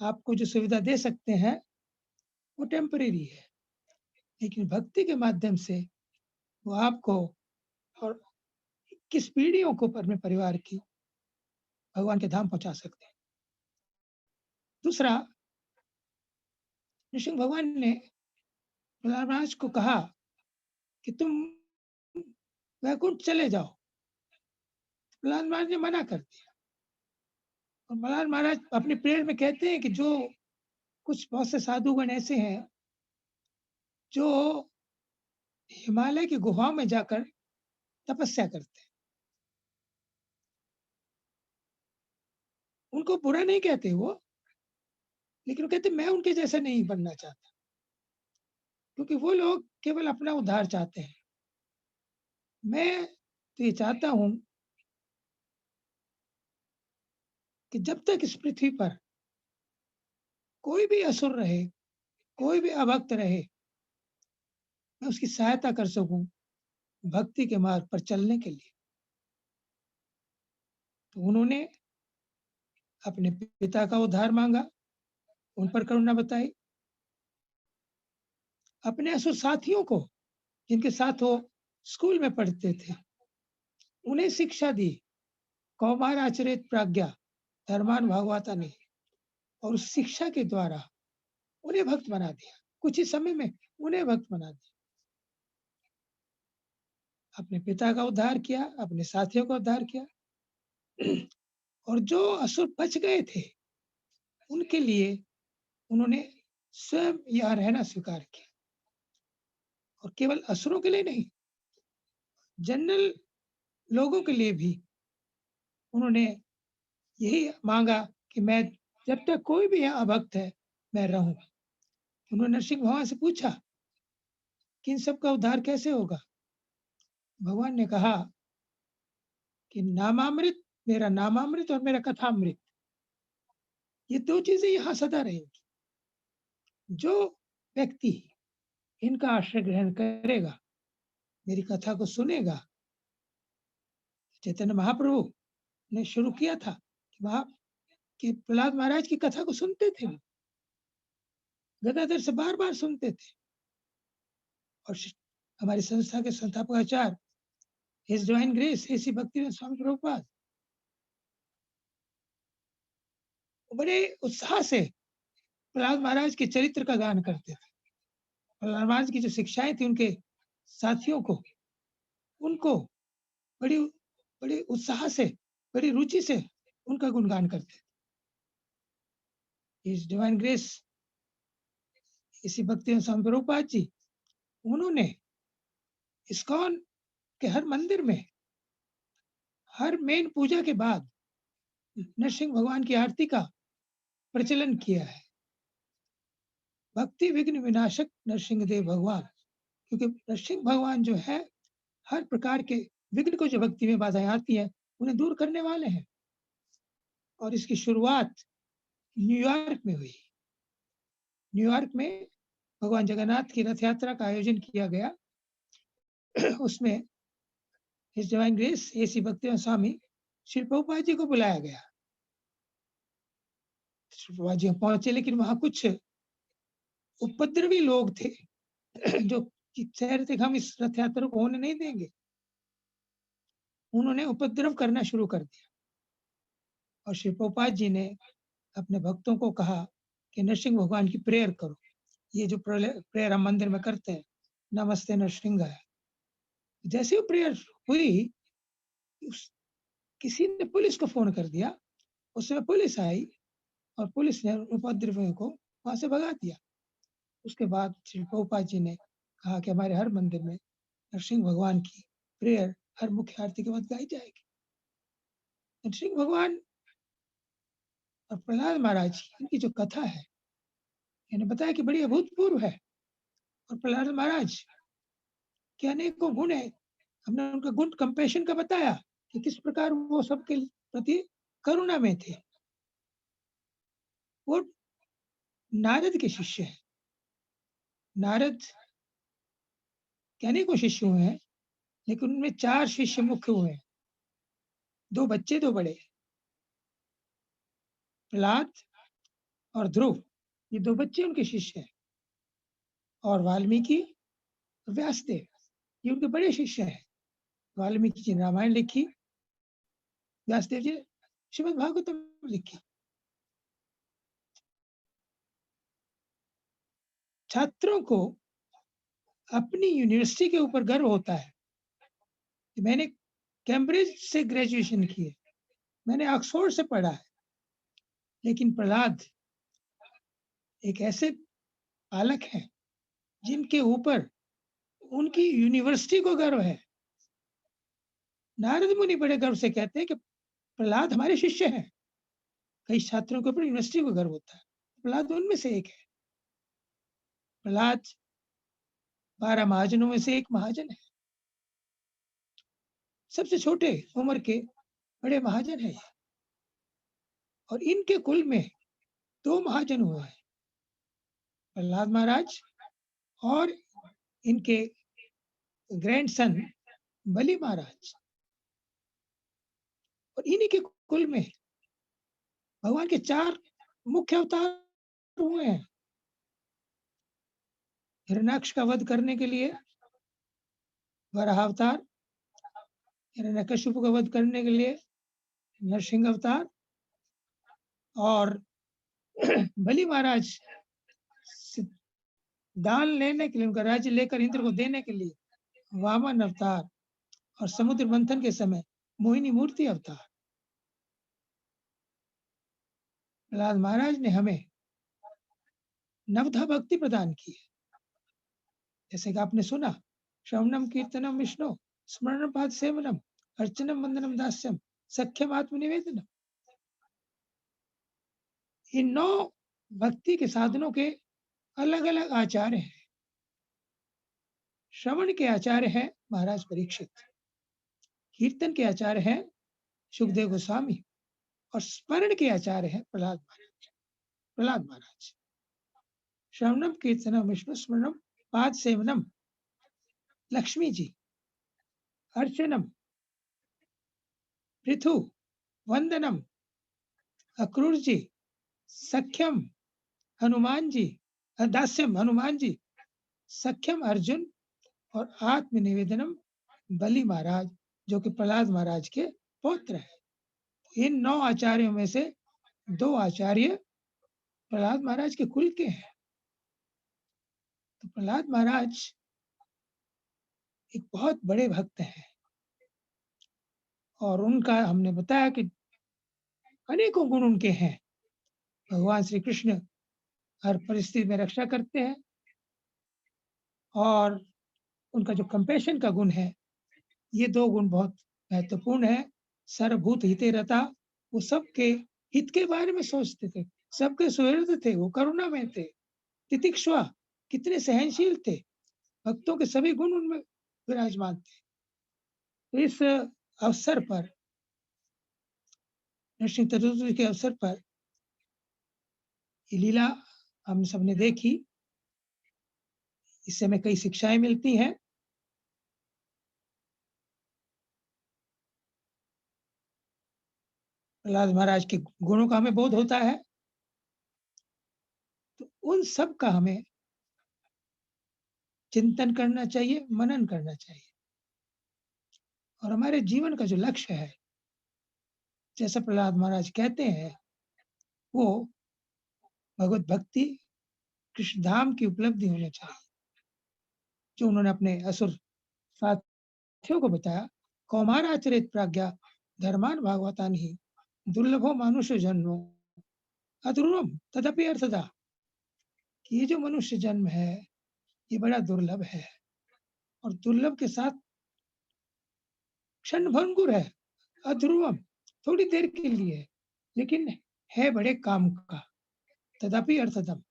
आपको जो सुविधा दे सकते हैं, वो टेम्परेरी है, लेकिन भक्ति के माध्यम से वो आपको और किस पीढ़ियों को अपने परिवार की भगवान के धाम पहुंचा सकते हैं। दूसरा, नृसिंह भगवान ने प्रहलाद महाराज को कहा कि तुम वैकुंठ चले जाओ। प्रहलाद महाराज ने मना कर दिया, और प्रहलाद महाराज अपने प्रेयर में कहते हैं कि जो कुछ बहुत से साधुगण ऐसे हैं जो हिमालय की गुफाओं में जाकर तपस्या करते हैं, उनको बुरा नहीं कहते वो, लेकिन वो कहते मैं उनके जैसा नहीं बनना चाहता, क्योंकि वो लोग केवल अपना उद्धार चाहते हैं। मैं तो ये चाहता हूं कि जब तक इस पृथ्वी पर कोई भी असुर रहे, कोई भी अभक्त रहे, मैं उसकी सहायता कर सकूं भक्ति के मार्ग पर चलने के लिए। तो उन्होंने अपने पिता का उद्धार मांगा, उन पर करुणा बताई। अपने असुर साथियों को, जिनके साथ वो स्कूल में पढ़ते थे, उन्हें शिक्षा दी। कौमार आचरित प्राज्ञा धर्मान भागवता ने, और उस शिक्षा के द्वारा उन्हें भक्त बना दिया। कुछ ही समय में उन्हें भक्त बना दिया। अपने पिता का उद्धार किया, अपने साथियों का उद्धार किया, और जो असुर बच गए थे उनके लिए उन्होंने स्वयं यहाँ रहना स्वीकार किया। और केवल असुरों के लिए नहीं, जनरल लोगों के लिए भी उन्होंने यही मांगा कि मैं जब तक कोई भी यहाँ अभक्त है मैं रहूं। उन्होंने नरसिंह भगवान से पूछा कि इन सब का उद्धार कैसे होगा। भगवान ने कहा कि नामामृत, मेरा नामामृत और मेरा कथामृत, ये दो चीजें यहाँ सदा रहेंगी। जो व्यक्ति इनका आश्रय ग्रहण करेगा, मेरी कथा को सुनेगा, चैतन्य महाप्रभु ने शुरू किया था कि प्रहलाद महाराज की कथा को सुनते थे, गदाधर से बार बार सुनते थे। और हमारी संस्था के संस्थापक आचार्य हिज डिवाइन ग्रेस ऐसी भक्ति स्वामी प्रभुपाद बड़े उत्साह से प्रहलाद महाराज के चरित्र का गान करते थे। प्रहलाद महाराज की जो शिक्षाएं थी उनके साथियों को, उनको बड़ी बड़ी उत्साह से, बड़ी रुचि से उनका गुणगान करते थे। हिज डिवाइन ग्रेस इसी भक्ति स्वामी प्रभुपाद जी, उन्होंने इस्कॉन के हर मंदिर में हर मेन पूजा के बाद नरसिंह भगवान की आरती का प्रचलन किया है। भक्ति विघ्न विनाशक नरसिंह देव भगवान, क्योंकि नरसिंह भगवान जो है हर प्रकार के विघ्न को, जो भक्ति में बाधाएं आती हैं, उन्हें दूर करने वाले हैं। और इसकी शुरुआत न्यूयॉर्क में हुई। न्यूयॉर्क में भगवान जगन्नाथ की रथ यात्रा का आयोजन किया गया। उसमें हिज डिवाइन ग्रेस ऐसी भक्ति स्वामी श्री प्रभुपाद जी को बुलाया गया। श्री प्रभुपाद जी पहुंचे, लेकिन वहां कुछ उपद्रवी लोग थे जो कह रहे थे हम इस रथ यात्रा को होने नहीं देंगे। उन्होंने उपद्रव करना शुरू कर दिया, और श्री प्रभुपाद जी ने अपने भक्तों को कहा कि नरसिंह भगवान की प्रेयर करो। ये जो प्रेयर हम मंदिर में करते हैं, नमस्ते नरसिंहाय, जैसे वो प्रेयर हुई, किसी ने पुलिस को फोन कर दिया। उस समय पुलिस आई और पुलिस ने उपद्रवियों को वहां से भगा दिया। उसके बाद श्री प्रभुपाद जी ने कहा कि हमारे हर मंदिर में नरसिंह भगवान की प्रेयर हर मुख्य आरती के बाद गाई जाएगी। नरसिंह भगवान और प्रहलाद महाराज इनकी जो कथा है, इन्हें बताया कि बड़ी अभूतपूर्व है। और प्रहलाद महाराज के अनेकों गुण है। हमने उनका गुण कंपैशन का बताया कि किस प्रकार वो सबके प्रति करुणा में थे। वो नारद के शिष्य हैं। नारद के अनेकों शिष्य हुए हैं, लेकिन उनमें 4 शिष्य मुख्य हुए हैं। 2 बच्चे, 2 बड़े। प्रहलाद और ध्रुव, ये 2 बच्चे उनके शिष्य हैं। और वाल्मीकि, व्यासदेव, ये उनके बड़े शिष्य हैं। वाल्मीकि जी ने रामायण लिखी, व्यासदेव जी श्रीमद् भागवतम लिखी। छात्रों को अपनी यूनिवर्सिटी के ऊपर गर्व होता है कि मैंने कैम्ब्रिज से ग्रेजुएशन की है, मैंने ऑक्सफोर्ड से पढ़ा है। लेकिन प्रहलाद एक ऐसे बालक हैं जिनके ऊपर उनकी यूनिवर्सिटी को गर्व है। नारद मुनि बड़े गर्व से कहते हैं कि प्रहलाद हमारे शिष्य हैं। कई छात्रों के ऊपर यूनिवर्सिटी को गर्व होता है, प्रहलाद उनमें से एक है। प्रहलाद 12 महाजनों में से एक महाजन है। सबसे छोटे उम्र के बड़े महाजन है। और इनके कुल में 2 महाजन हुए हैं, प्रहलाद महाराज और इनके ग्रैंडसन बलि महाराज। और इन्हीं के कुल में भगवान के 4 मुख्य अवतार हुए हैं। हिरण्याक्ष का वध करने के लिए वराह अवतार, हिरण्यकशिपु का वध करने के लिए नरसिंह अवतार, और बलि महाराज से दान लेने के लिए, उनका राज्य लेकर इंद्र को देने के लिए वामन अवतार, और समुद्र मंथन के समय मोहिनी मूर्ति अवतार। प्रहलाद महाराज ने हमें नवधा भक्ति प्रदान की है। जैसे कि आपने सुना, श्रवणम कीर्तनम विष्णु स्मरणम पाद सेवनम अर्चनम वंदनम दास्यम सख्यम आत्मनिवेदनम। इन 9 भक्ति के साधनों के अलग अलग आचार्य हैं। श्रवण के आचार्य हैं महाराज परीक्षित, कीर्तन के आचार्य हैं सुखदेव गोस्वामी, और स्मरण के आचार्य हैं प्रहलाद महाराज। श्रवणम कीर्तनम विष्णु स्मरणम पाद सेवनम लक्ष्मी जी, अर्चनम पृथु, वंदनम अक्रूर जी, सख्यम हनुमान जी, दास्यम हनुमान जी, सख्यम अर्जुन, और आत्मनिवेदनम बलि महाराज, जो कि प्रहलाद महाराज के पौत्र हैं। इन 9 आचार्यों में से 2 आचार्य प्रहलाद महाराज के कुल के हैं। तो प्रहलाद महाराज एक बहुत बड़े भक्त हैं, और उनका हमने बताया कि अनेकों गुण उनके हैं। भगवान श्री कृष्ण हर परिस्थिति में रक्षा करते हैं, और उनका जो कंपैशन का गुण है, ये 2 गुण बहुत महत्वपूर्ण है। सर्वभूत हिते रता, वो सबके हित के बारे में सोचते थे, सबके सुहृद थे, वो करुणा में थे। तितिक्षुआ, कितने सहनशील थे, भक्तों के सभी गुण उनमें विराजमान थे। तो इस अवसर पर, नरसिंह चतुर्थी के अवसर पर ये लीला हम सबने देखी। इससे हमें कई शिक्षाएं मिलती हैं। प्रहलाद महाराज के गुणों का हमें बोध होता है, तो उन सब का हमें चिंतन करना चाहिए, मनन करना चाहिए। और हमारे जीवन का जो लक्ष्य है, जैसा प्रहलाद महाराज कहते हैं, वो भगवत भक्ति, कृष्ण धाम की उपलब्धि होनी चाहिए। जो उन्होंने अपने असुर साथियों को बताया, कौमाराचरित प्राज्ञा धर्मान भागवतान ही दुर्लभो मानुष्य जन्मो अध्रुवम तदपि अर्थदा। कि ये जो मनुष्य जन्म है, ये बड़ा दुर्लभ है, और दुर्लभ के साथ क्षण भंगुर है, अध्रुवम, थोड़ी देर के लिए, लेकिन है बड़े काम का, तदपि अर्थदम।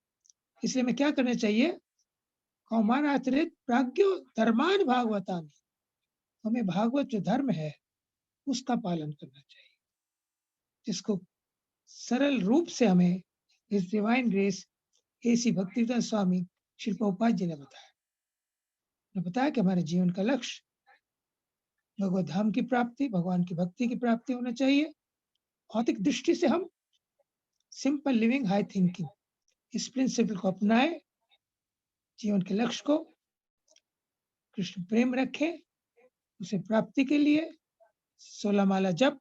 इसलिए मैं क्या करना चाहिए? कौमान आचरित प्राज्ञो धर्मान भागवतान, हमें भागवत जो धर्म है उसका पालन करना चाहिए, जिसको सरल रूप से हमें इस डिवाइन ग्रेस एसी भक्तिवेदांत स्वामी श्री प्रभुपाद जी ने बताया कि हमारे जीवन का लक्ष्य भगवत धाम की प्राप्ति, भगवान की भक्ति की प्राप्ति होना चाहिए। भौतिक दृष्टि से हम सिंपल लिविंग, हाई थिंकिंग, इस प्रिंसिपल को अपनाएं, जीवन के लक्ष्य को कृष्ण प्रेम रखें, उसे प्राप्ति के लिए 16 माला जप,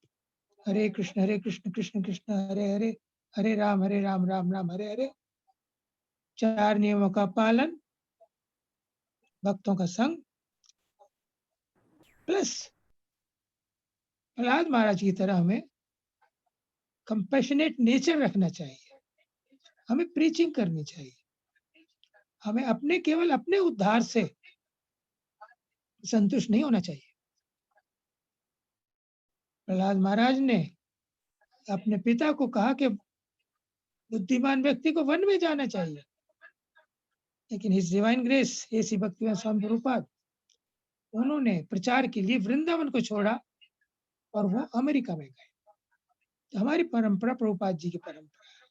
हरे कृष्ण कृष्ण कृष्ण हरे हरे, हरे राम राम राम हरे हरे, 4 नियमों का पालन, भक्तों का संग, प्लस प्रहलाद महाराज की तरह हमें कंपैशनेट नेचर रखना चाहिए, हमें प्रीचिंग करनी चाहिए, हमें केवल अपने उद्धार से संतुष्ट नहीं होना चाहिए। प्रहलाद महाराज ने अपने पिता को कहा कि बुद्धिमान व्यक्ति को वन में जाना चाहिए, लेकिन his divine grace AC Bhaktivedanta Swami Prabhupada, उन्होंने प्रचार के लिए वृंदावन को छोड़ा और वो अमेरिका में गए। तो हमारी परंपरा प्रभुपाद जी की परंपरा है,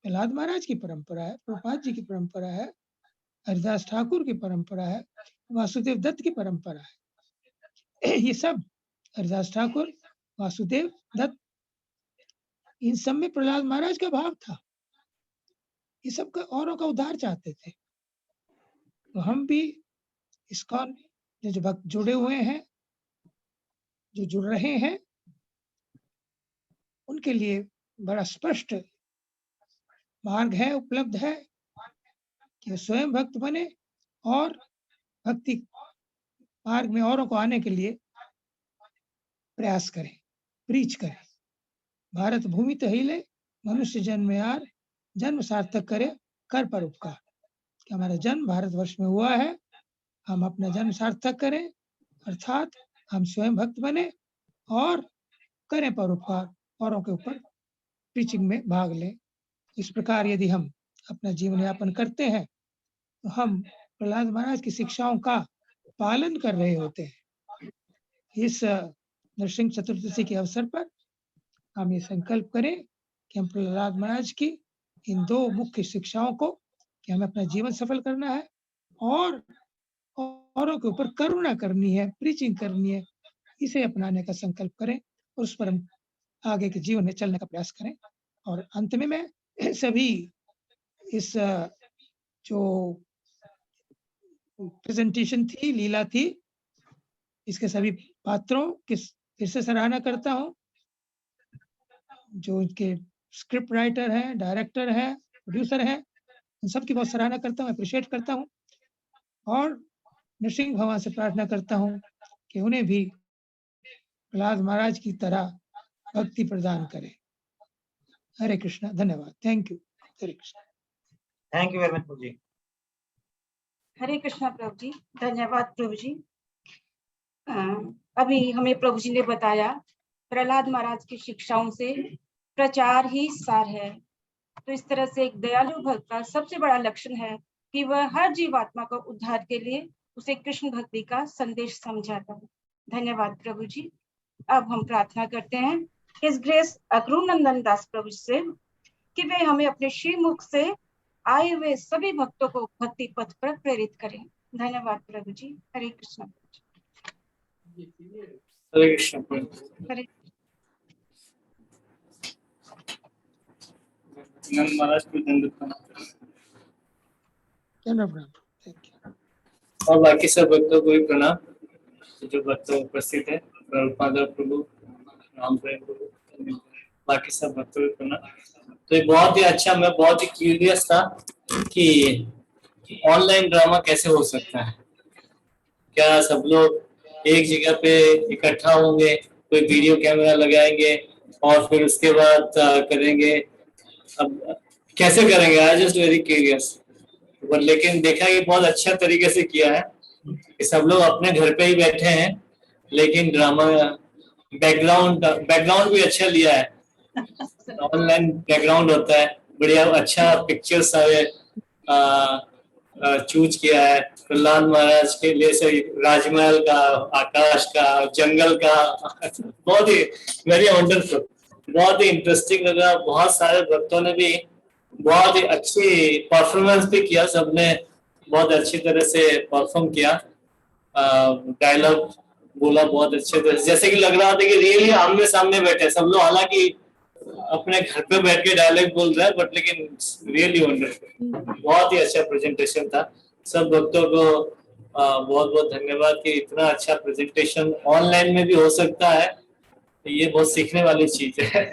प्रहलाद महाराज की परंपरा है, प्रभुपाद जी की परंपरा है, हरिदास ठाकुर की परंपरा है, वासुदेव दत्त की परंपरा है। ये सब हरिदास ठाकुर, वासुदेव दत्त, इन सब में प्रहलाद महाराज का भाव था, ये सब का औरों का उद्धार चाहते थे। तो हम भी इस्कॉन जो भक्त जुड़े हुए हैं, जो जुड़ रहे हैं, उनके लिए बड़ा स्पष्ट मार्ग है, उपलब्ध है कि स्वयं भक्त बने और भक्ति मार्ग में औरों को आने के लिए प्रयास करें, प्रीच करें। भारत भूमि तो हिले, मनुष्य जन्म में आर, जन्म सार्थक करे कर पर उपकार। कि हमारा जन्म भारतवर्ष में हुआ है, हम अपना जन्म सार्थक करें, अर्थात हम स्वयं भक्त बने और करें परोपकार, औरों के ऊपर प्रीचिंग में भाग लें। इस प्रकार यदि हम अपना जीवन यापन करते हैं तो हम प्रहलाद महाराज की शिक्षाओं का पालन कर रहे होते हैं। इस नरसिंह चतुर्दशी के अवसर पर हम ये संकल्प करें कि हम प्रहलाद महाराज की इन 2 मुख्य शिक्षाओं को, कि हमें अपना जीवन सफल करना है और औरों के ऊपर करुणा करनी है, प्रीचिंग करनी है, इसे अपनाने का संकल्प करें और उस पर हम आगे के जीवन में चलने का प्रयास करें। और अंत में मैं सभी इस जो प्रेजेंटेशन थी, लीला थी, इसके सभी पात्रों की फिर से सराहना करता हूँ, जो इनके स्क्रिप्ट राइटर हैं, डायरेक्टर हैं, प्रोड्यूसर हैं, उन सबकी बहुत सराहना करता हूँ, अप्रिशिएट करता हूँ और नरसिंह भगवान से प्रार्थना करता हूँ कि उन्हें भी प्रहलाद महाराज की तरह भक्ति प्रदान करें। हरे कृष्णा, धन्यवाद, thank you. Hare Krishna, thank you very much Prabhu ji. Hare Krishna Prabhu ji, धन्यवाद प्रभु जी। अभी हमें प्रभु जी ने बताया प्रहलाद महाराज की शिक्षाओं से प्रचार ही सार है। तो इस तरह से एक दयालु भक्त का सबसे बड़ा लक्षण है कि वह हर जीवात्मा को उद्धार के लिए उसे कृष्ण भक्ति का संदेश समझाता है। धन्यवाद प्रभु जी। अब हम प्रार्थना करते हैं हिज ग्रेस अक्रूर नंदन दास प्रभु से कि वे हमें अपने श्रीमुख से आए हुए सभी भक्तों को भक्ति पथ पर प्रेरित करें। धन्यवाद प्रभु जी। हरे कृष्ण। हरे कृष्ण। हरे नंद महाराज को दंडवत प्रणाम। और बाकी सब भक्तों को भी प्रणाम, जो भक्त उपस्थित है, प्रभुपाद प्रभु, राम प्रभु, बाकी सब भक्तों को प्रणाम। तो ये बहुत ही अच्छा, मैं बहुत ही क्यूरियस था कि ऑनलाइन ड्रामा कैसे हो सकता है, क्या सब लोग एक जगह पे इकट्ठा होंगे, कोई वीडियो कैमरा लगाएंगे और फिर उसके बाद करेंगे, अब कैसे करेंगे? I just very curious. पर लेकिन देखा कि बहुत अच्छा तरीके से किया है कि सब लोग अपने घर पे ही बैठे हैं, लेकिन ड्रामा बैकग्राउंड भी अच्छा लिया है। ऑनलाइन बैकग्राउंड होता है, बढ़िया अच्छा पिक्चर सारे चूज किया है प्रहलाद महाराज के लिए से, राजमहल का, आकाश का, जंगल का, बहुत ही वेरी वंडरफुल, बहुत ही इंटरेस्टिंग लगा। बहुत सारे भक्तों ने भी बहुत ही अच्छी परफॉर्मेंस भी किया, सबने बहुत अच्छी तरह से परफॉर्म किया, डायलॉग बोला बहुत अच्छे तरह, जैसे कि लग रहा था कि रियली आमने सामने बैठे सब लोग, हालांकि अपने घर पे बैठ के डायलॉग बोल रहे हैं, बट लेकिन रियली वंडरफुल, बहुत ही अच्छा प्रेजेंटेशन था। सब भक्तों को बहुत बहुत धन्यवाद कि इतना अच्छा प्रेजेंटेशन ऑनलाइन में भी हो सकता है, ये बहुत सीखने वाली चीज है।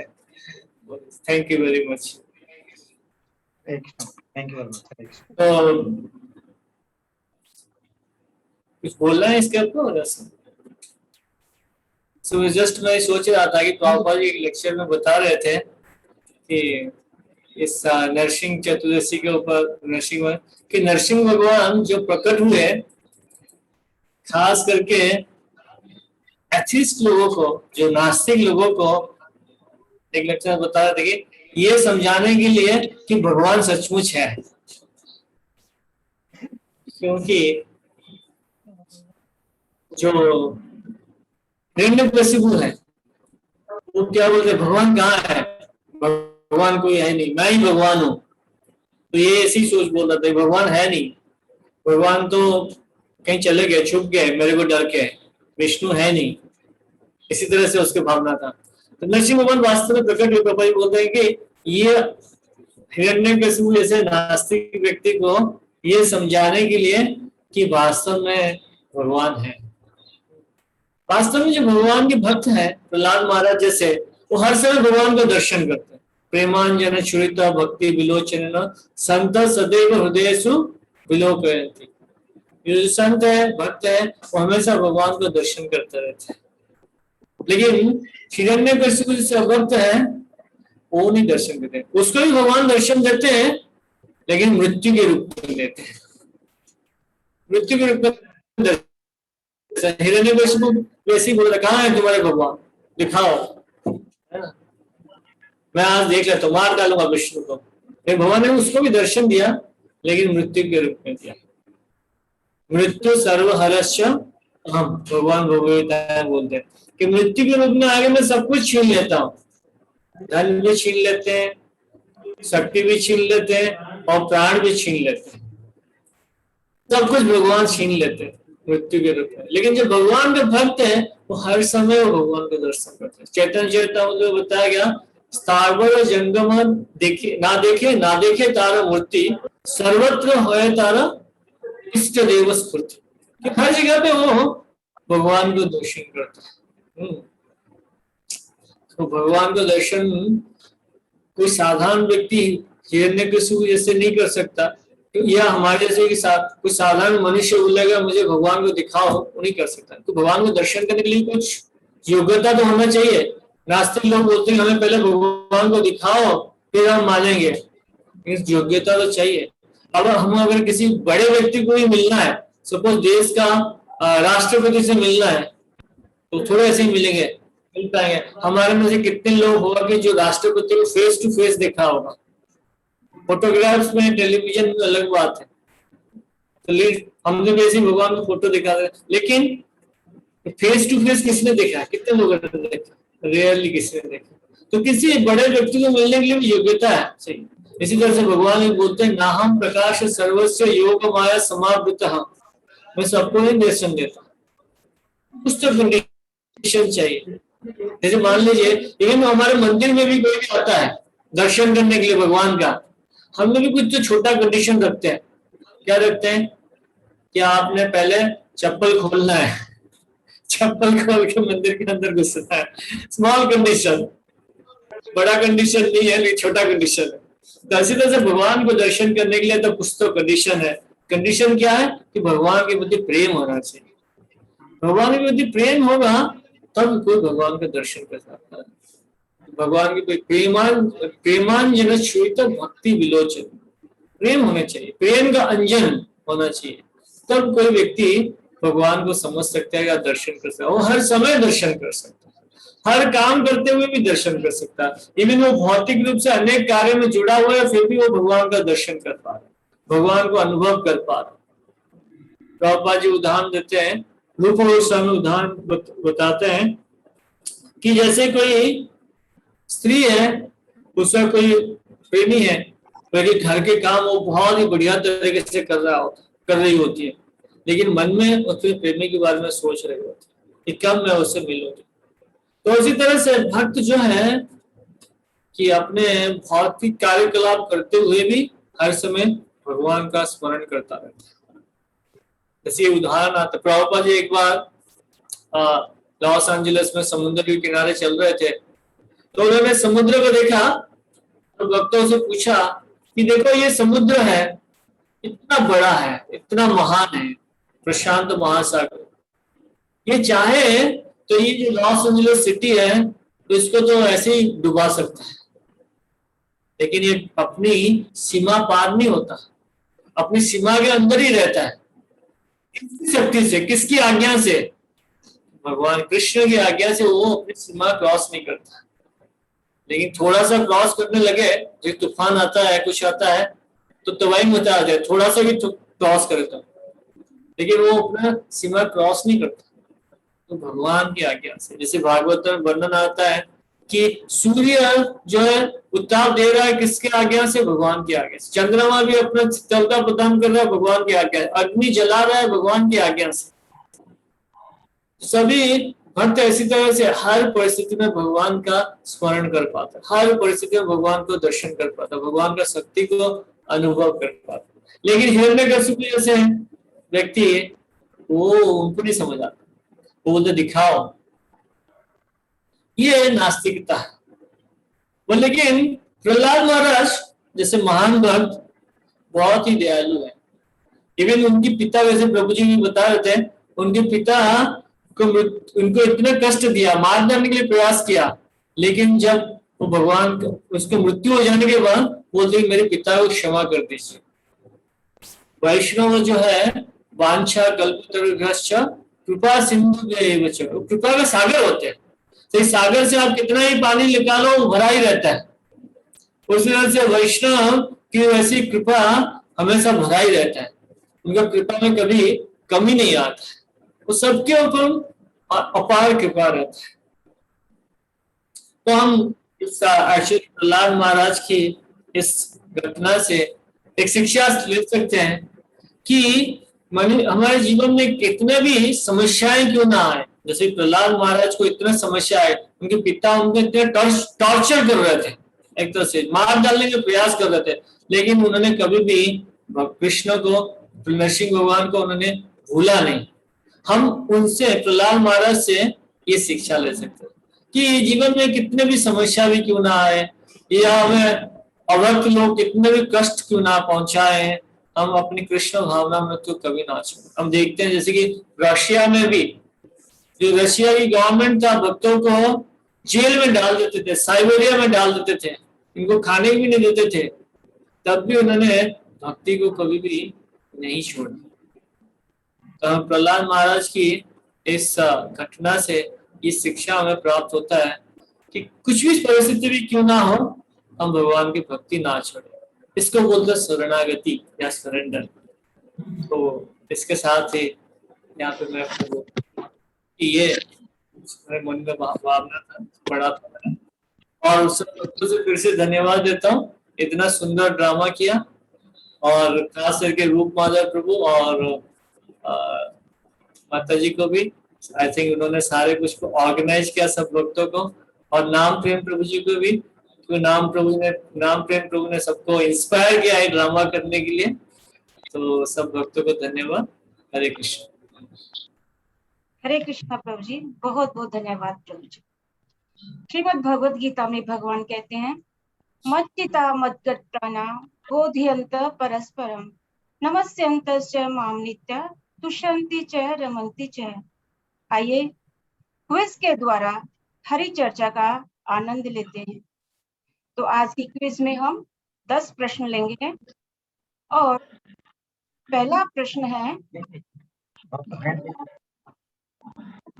Thank you very much. Thank you very much. तो कुछ बोलना है इसके ऊपर? सो जस्ट मैं सोच रहा था कि प्रभुपाद जी लेक्चर में बता रहे थे कि इस नरसिंह चतुर्दशी के ऊपर, नरसिंह भगवान जो प्रकट हुए, खास करके एथिस्ट लोगों को, जो नास्तिक लोगों को, एक लेक्चर में बता रहे थे कि ये समझाने के लिए कि भगवान सचमुच है, क्योंकि जो हिरण्यकशिपु है वो क्या बोलते हैं, भगवान कहाँ है, भगवान कोई है नहीं, मैं ही भगवान हूँ। तो ये ऐसी सोच बोल रहा था, भगवान है नहीं, भगवान तो कहीं चले गए, छुप गए मेरे को डर के, विष्णु है नहीं, इसी तरह से उसके भावना था। तो नरसिंह भगवान वास्तव में प्रकट हुए। पापा जी बोलते हैं कि ये हिरण्यकशिपु जैसे नास्तिक व्यक्ति को ये समझाने के लिए कि वास्तव में भगवान है। वास्तव में जो भगवान के भक्त हैं, प्रहलाद महाराज जैसे, वो हर समय भगवान का दर्शन करते हैं। प्रेमांजन छुरिता भक्ति विलोचन संत सदैव हृदयसु विलोकयन्ति। ये जो संत है, भक्त है, वो हमेशा भगवान का दर्शन करते रहते हैं। लेकिन हिरण्यकशिपु जैसे अभक्त है, वो नहीं दर्शन देते। उसको भी भगवान दर्शन देते हैं, लेकिन मृत्यु के रूप में देते हैं, मृत्यु के रूप में। हिरण्यकशिपु वैसे ही बोल रहा, कहाँ है तुम्हारे भगवान, दिखाओ, है ना, मैं आज देख लेता हूँ, मार डालूंगा विष्णु को। भगवान ने उसको भी दर्शन दिया, लेकिन मृत्यु के रूप में दिया। मृत्यु सर्वहरश्च हम, भगवान भगवता बोलते हैं कि मृत्यु के रूप में आगे मैं सब कुछ छीन लेता हूँ, धन भी छीन लेते हैं, शक्ति भी छीन लेते हैं, और प्राण भी छीन लेते हैं, सब कुछ भगवान छीन लेते हैं मृत्यु के रूप में। लेकिन जो भगवान के भक्त हैं, वो हर समय वो भगवान का दर्शन करते हैं। चैतन्य चरितामृत में बताया गया, स्थावर जंगम देखे ना देखे तारा मूर्ति, सर्वत्र होए तारा इष्ट देव स्फूर्ति, कि हर जगह पे वो भगवान को दर्शन करता है। तो भगवान का दर्शन कोई साधारण व्यक्ति हिरण्यकशिपु जैसे नहीं कर सकता, या हमारे जैसे कि कोई साधारण मनुष्य बोलेगा मुझे भगवान को दिखाओ, वो नहीं कर सकता। तो भगवान को दर्शन करने के लिए कुछ योग्यता तो होना चाहिए। नास्तिक लोग बोलते हैं हमें पहले भगवान को दिखाओ फिर हम मानेंगे, इस योग्यता तो चाहिए। अब हम अगर किसी बड़े व्यक्ति को ही मिलना है, सपोज देश का राष्ट्रपति से मिलना है, तो थोड़े ऐसे ही मिलेंगे, मिल पाएंगे। हमारे में से कितने लोग होगा कि जो राष्ट्रपति को फेस टू फेस देखा होगा। फोटोग्राफ्स में, टेलीविजन में अलग बात है, तो हमने वैसे भगवान को फोटो दिखा रहे, लेकिन फेस टू फेस किसने देखा है, कितने लोगों ने देखा, रेयरली किसी ने देखा। तो किसी बड़े व्यक्ति को मिलने के लिए भी योग्यता है, सही। इसी तरह से भगवान बोलते हैं, नाहम प्रकाश सर्वस्व योग माया समावृतः, मैं सबको नहीं दर्शन देता, कुछ तो कंडीशन चाहिए। जैसे मान लीजिए इवन हमारे मंदिर में भी कोई भी आता है दर्शन करने के लिए भगवान का, हम लोग भी कुछ तो छोटा कंडीशन रखते हैं। क्या रखते हैं कि आपने पहले चप्पल खोलना है, चप्पल खोल के मंदिर के अंदर घुसना है। स्मॉल कंडीशन, बड़ा कंडीशन नहीं है, लेकिन छोटा कंडीशन है। तो इसी तरह से भगवान को दर्शन करने के लिए तो कुछ तो कंडीशन है। कंडीशन क्या है कि भगवान के प्रति प्रेम होना चाहिए। भगवान के प्रति प्रेम होगा तब कोई भगवान का दर्शन कर सकता है। भगवान के प्रेमांजन श्वेत भक्ति विलोचन, प्रेम होना चाहिए, प्रेम का अंजन होना चाहिए, तब कोई व्यक्ति भगवान को समझ सकता है या दर्शन कर सकता है। वो हर समय दर्शन कर सकता है। हर काम करते हुए भी दर्शन कर सकता है। इवन वो भौतिक रूप से अनेक कार्य में जुड़ा हुआ है, फिर भी वो भगवान का दर्शन कर पा रहा, भगवान को अनुभव कर पा रहा। प्रभुपाद जी उदाहरण देते हैं, रूप गोस्वामी उदाहरण बताते हैं कि जैसे कोई स्त्री है, उसका कोई प्रेमी है, लेकिन घर के काम वो बहुत ही बढ़िया तरीके से कर रही होती है, लेकिन मन में उसके प्रेमी के बारे में सोच रही होती है कि कब मैं उससे मिलूंगी। तो इसी तरह से भक्त जो है कि अपने भौतिक कार्यकलाप करते हुए भी हर समय भगवान का स्मरण करता रहता है। जैसे उदाहरण आता, प्रभुपाद जी एक बार लॉस एंजलिस में समुद्र के किनारे चल रहे थे, तो उन्होंने समुद्र को देखा और भक्तों से पूछा कि देखो ये समुद्र है, इतना बड़ा है, इतना महान है, प्रशांत महासागर, ये चाहे तो ये जो लॉस एंजलिस सिटी है तो इसको तो ऐसे ही डुबा सकता है, लेकिन ये अपनी सीमा पार नहीं होता, अपनी सीमा के अंदर ही रहता है। किसकी शक्ति से, किसकी आज्ञा से? भगवान कृष्ण की आज्ञा से वो अपनी सीमा क्रॉस नहीं करता। लेकिन थोड़ा सा क्रॉस करने लगे, जो तूफान आता है, कुछ आता है, तो तबाही मचा जाए, थोड़ा सा भी क्रॉस करे तो, लेकिन वो अपना सीमा क्रॉस नहीं करता। तो भगवान की आज्ञा से, जैसे भागवत में वर्णन आता है कि सूर्य जो है उत्ताप दे रहा है, किसके आज्ञा से? भगवान की आज्ञा से। चंद्रमा भी अपना शीतलता प्रदान कर रहा है, भगवान की आज्ञा से। अग्नि जला रहा है, भगवान की आज्ञा से। सभी भक्त ऐसी तरह से हर परिस्थिति में भगवान का स्मरण कर पाता, हर परिस्थिति में भगवान को दर्शन कर पाता, भगवान का शक्ति को अनुभव कर पाता। लेकिन हिरण्यकशिपु जैसे व्यक्ति, वो उनको नहीं समझ आता, वो बोलते दिखाओ, ये नास्तिकता है। वो लेकिन प्रहलाद महाराज जैसे महान भक्त बहुत ही दयालु है। इवन उनके पिता, वैसे प्रभु जी भी बता रहे थे, उनके पिता को उनको इतना कष्ट दिया, मार डालने के लिए प्रयास किया, लेकिन जब वो भगवान उसको मृत्यु हो जाने के बाद बोलते मेरे पिता को क्षमा कर दीजिए। वैष्णव जो है वांछा कल्पतरुभ्यश्च कृपा सिंधु, कृपा का सागर होते हैं। तो इस सागर से आप कितना ही पानी निकालो वो भरा ही रहता है। उस तरह से वैष्णव की वैसी कृपा हमेशा भरा ही रहता है, उनका कृपा में कभी कमी नहीं आता है, वो सबके ऊपर अपार कृपा रहता है। तो हम इस प्रहलाद महाराज की इस घटना से एक शिक्षा ले सकते हैं कि हमारे जीवन में कितने भी समस्याएं क्यों ना आए, जैसे प्रहलाद महाराज को इतना समस्या है, उनके पिता उनको इतने टॉर्चर कर रहे थे, एक तरह से मार डालने का प्रयास कर रहे थे, लेकिन उन्होंने कभी भी कृष्ण को, नरसिंह भगवान को उन्होंने भूला नहीं। हम उनसे, प्रहलाद महाराज से ये शिक्षा ले सकते हैं कि जीवन में कितने भी समस्या भी क्यों ना आए, या हमें अभक्त लोग कितने भी कष्ट क्यों ना पहुंचाए, हम अपनी कृष्ण भावना में तो कभी ना छोड़ें। हम देखते हैं जैसे कि रशिया में भी, जो रशिया की गवर्नमेंट था, भक्तों को जेल में डाल देते थे, साइबेरिया में डाल देते थे, इनको खाने भी नहीं देते थे, तब भी उन्होंने भक्ति को कभी भी नहीं छोड़ा। तो प्रहलाद महाराज की इस घटना से ये शिक्षा हमें प्राप्त होता है कि कुछ भी परिस्थिति भी क्यों ना हो, हम भगवान की भक्ति ना छोड़े। इसको बोलते शरणागति या सरेंडर। तो इसके साथ ही यहाँ पे मैं ये मेरे मन में भावना था, बड़ा था, और उस भक्तों से फिर से धन्यवाद देता हूँ, इतना सुंदर ड्रामा किया, और खास करके रूप माधव प्रभु और माता जी को भी, आई थिंक उन्होंने सारे कुछ को ऑर्गेनाइज किया, सब भक्तों को, और नाम प्रेम प्रभु जी को भी, तो नाम प्रेम प्रभु ने सबको इंस्पायर किया है ड्रामा करने के लिए। तो सब भक्तों को धन्यवाद। हरे कृष्ण। हरे कृष्णा प्रभु जी, बहुत बहुत धन्यवाद प्रभु जी। श्रीमद् भगवद गीता में भगवान कहते हैं, मच्चिता मद्गट्टाना बोधयन्त परस्परम नमस्यन्त च माम नित्या तुष्यन्ति च रमन्ति च। आइए क्विज के द्वारा हरि चर्चा का आनंद लेते हैं। तो आज की क्विज में हम 10 प्रश्न लेंगे, और पहला प्रश्न है,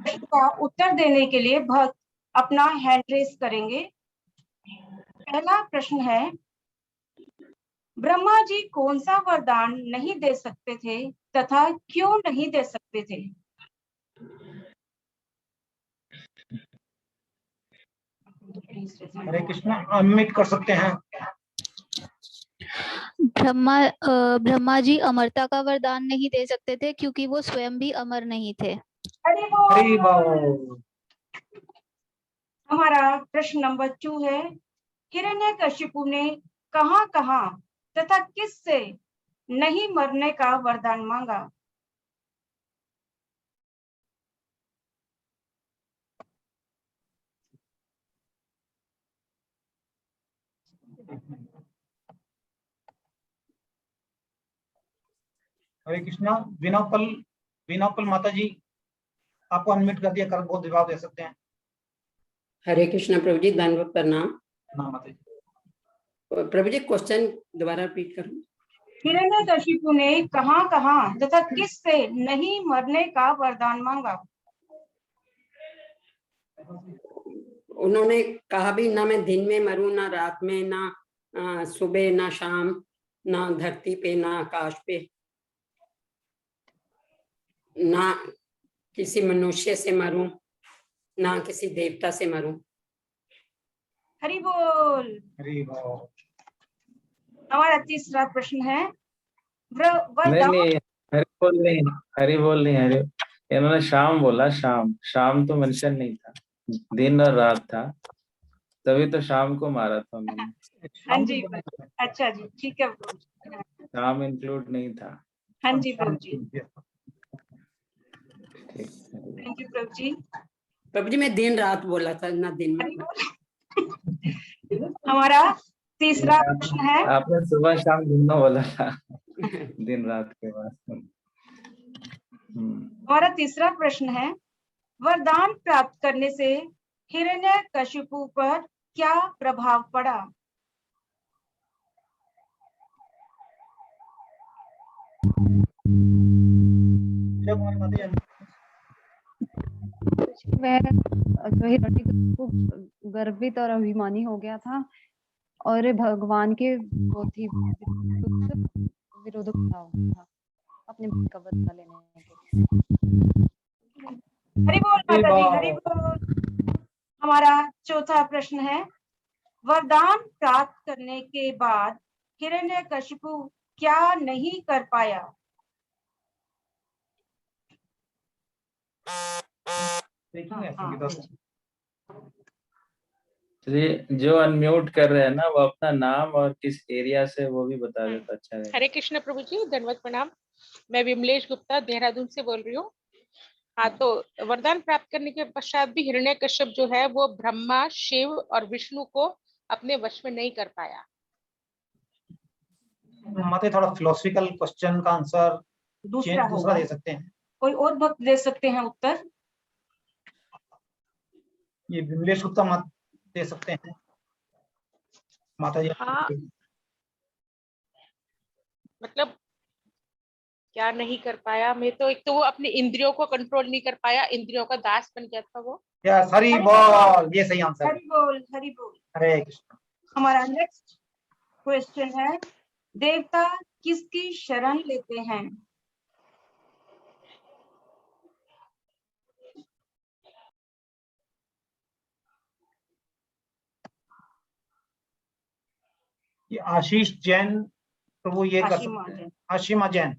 प्रश्न का उत्तर देने के लिए भक्त अपना हैंड रेस करेंगे। पहला प्रश्न है, ब्रह्मा जी कौन सा वरदान नहीं दे सकते थे तथा क्यों नहीं दे सकते थे? हरे कृष्णा, अनम्यूट कर सकते हैं। ब्रह्मा जी अमरता का वरदान नहीं दे सकते थे क्योंकि वो स्वयं भी अमर नहीं थे। हरि बोल। हमारा प्रश्न नंबर 2 है, हिरण्यकशिपु ने कहां कहां तथा किससे नहीं मरने का वरदान मांगा? हरे कृष्णा, विनापल माता जी, आपको अनम्यूट कर दिया, कर बहुत जवाब दे सकते हैं। हरे कृष्णा प्रभु जी, धन्यवाद प्रणाम। ना माता जी, प्रभु जी क्वेश्चन दोबारा रिपीट करो। हिरण्यकशिपु ने कहां कहां तथा किससे नहीं मरने का वरदान मांगा? उन्होंने कहा भी ना मैं दिन में मरूं, ना रात में, ना सुबह, ना शाम, ना धरती पे, ना आकाश पे, ना किसी मनुष्य से मरूं, ना किसी देवता से मरूं। हरि बोल। हरि बोल। हमारा तीसरा प्रश्न है, नहीं वरदान। नहीं, हरि बोल नहीं, हरि बोल नहीं, हरि, इन्होंने शाम बोला। शाम, शाम तो मेंशन नहीं था, दिन और रात था, तभी तो शाम को मारा था मैंने। हाँ जी, अच्छा जी, ठीक है प्रभु जी। शाम इंक्लूड नहीं था। हाँ जी प्रभु जी, ठीक। थैंक यू प्रभु जी। प्रभु जी मैं दिन रात बोला था, ना दिन में। हमारा तीसरा प्रश्न है, आपने सुबह शाम दोनों बोला था, दिन रात के बाद। हमारा तीसरा प्रश्न है, वरदान प्राप्त करने से हिरण्यकशिपु पर क्या प्रभाव पड़ा? वह जो हिरण्यकशिपु गर्वित और अभिमानी हो गया था और भगवान के विरोध खड़ा हो गया था अपने का बदला लेने के लिए। हरि बोल माता जी, हरि बोल। हमारा चौथा प्रश्न है, वरदान प्राप्त करने के बाद हिरण्यकशिपु क्या नहीं कर पाया? चलिए, जो अनम्यूट कर रहे हैं ना, वो अपना नाम और किस एरिया से वो भी बता दे तो अच्छा रहेगा। हरे कृष्ण प्रभु जी, धन्यवाद प्रणाम। मैं विमलेश गुप्ता देहरादून से बोल रही हूँ। हाँ, तो वरदान प्राप्त करने के पश्चात भी हिरण्यकश्यप जो है वो ब्रह्मा, शिव और विष्णु को अपने वश में नहीं कर पाया। माते थोड़ा फिलोसफिकल क्वेश्चन का आंसर दूसरा दे सकते हैं। कोई और भक्त दे सकते हैं उत्तर? ये विमलेश गुप्ता मत दे सकते हैं माता जी। हाँ, मतलब क्या नहीं कर पाया? मैं तो, एक तो वो अपनी इंद्रियों को कंट्रोल नहीं कर पाया, इंद्रियों का दास बन गया था वो। हरि बोल, ये सही आंसर। हरि बोल, हरि बोल। हरे कृष्ण। हमारा नेक्स्ट क्वेश्चन है, देवता किसकी शरण लेते हैं? ये आशीष जैन प्रभु ये कर सकते हैं। आशीमा जैन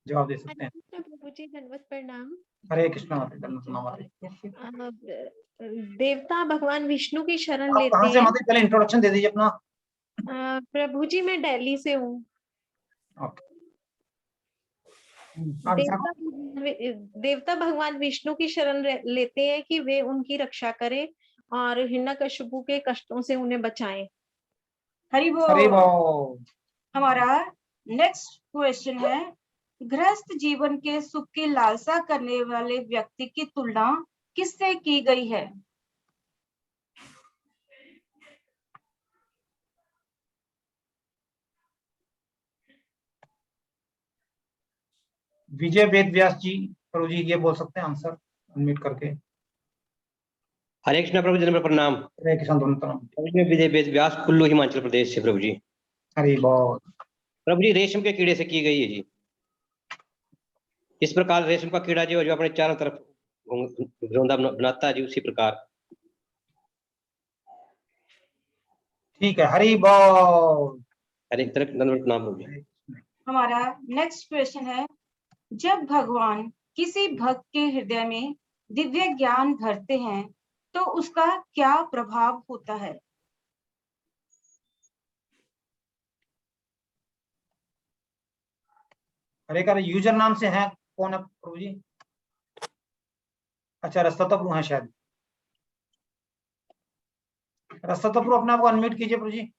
जवाब दे सकते हैं। प्रभु जी धन्यवाद प्रणाम। हरे कृष्ण। देवता भगवान विष्णु की शरण लेते कहाँ से हैं। माता, पहले इंट्रोडक्शन दे दीजिए अपना। प्रभु जी मैं दिल्ली से हूँ। देवता भगवान विष्णु की शरण लेते हैं कि वे उनकी रक्षा करें और हिरण्यकशिपु के कष्टों से उन्हें बचाएं। हरि बोल। हरि बोल। हमारा नेक्स्ट क्वेश्चन है, गृहस्थ जीवन के सुख की लालसा करने वाले व्यक्ति की तुलना किससे की गई है? विजय वेद व्यास जी प्रभु जी ये बोल सकते हैं आंसर अनम्यूट करके। हरे कृष्ण प्रभु जी, नम्र प्रणाम। हरे कृष्ण प्रणाम। प्रभु जी, विजय वेद व्यास कुल्लू हिमाचल प्रदेश से प्रभु जी। हरि बोल। प्रभु जी, रेशम के कीड़े से की गई है जी। इस प्रकार रेशम का कीड़ा जो अपने चारों तरफ घोंसला बनाता है जी, उसी प्रकार। ठीक है, हरि बोल। हरे तरफ नम्र प्रणाम प्रभु जी। हमारा नेक्स्ट क्वेश्चन है, जब भगवान किसी भक्त के हृदय में दिव्य ज्ञान भरते हैं तो उसका क्या प्रभाव होता है? हरे का यूजर नाम से है कौन है प्रभु जी? अच्छा, रस्तता प्रभु है शायद। रस्तता प्रभु अपने आप को अनम्यूट कीजिए प्रभु जी।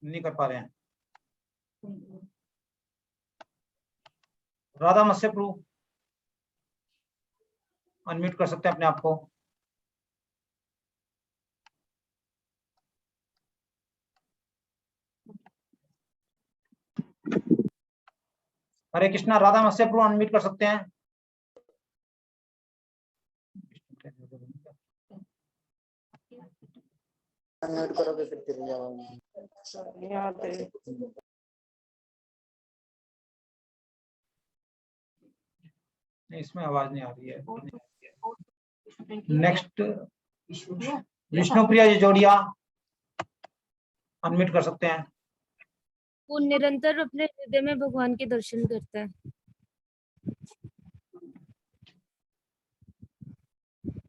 नहीं कर पा रहे हैं। राधा मत्स्य प्रभु अनम्यूट कर सकते हैं अपने आप को। हरे कृष्णा, राधा मत्स्य प्रभु अनम्यूट कर सकते हैं। अनम्यूट करोगे फिर गिर जाओगे। नहीं, इसमें आवाज नहीं आ रही है। नेक्स्ट विष्णुप्रिया जोड़िया अनम्यूट कर सकते हैं। वो निरंतर अपने हृदय में भगवान के दर्शन करता है।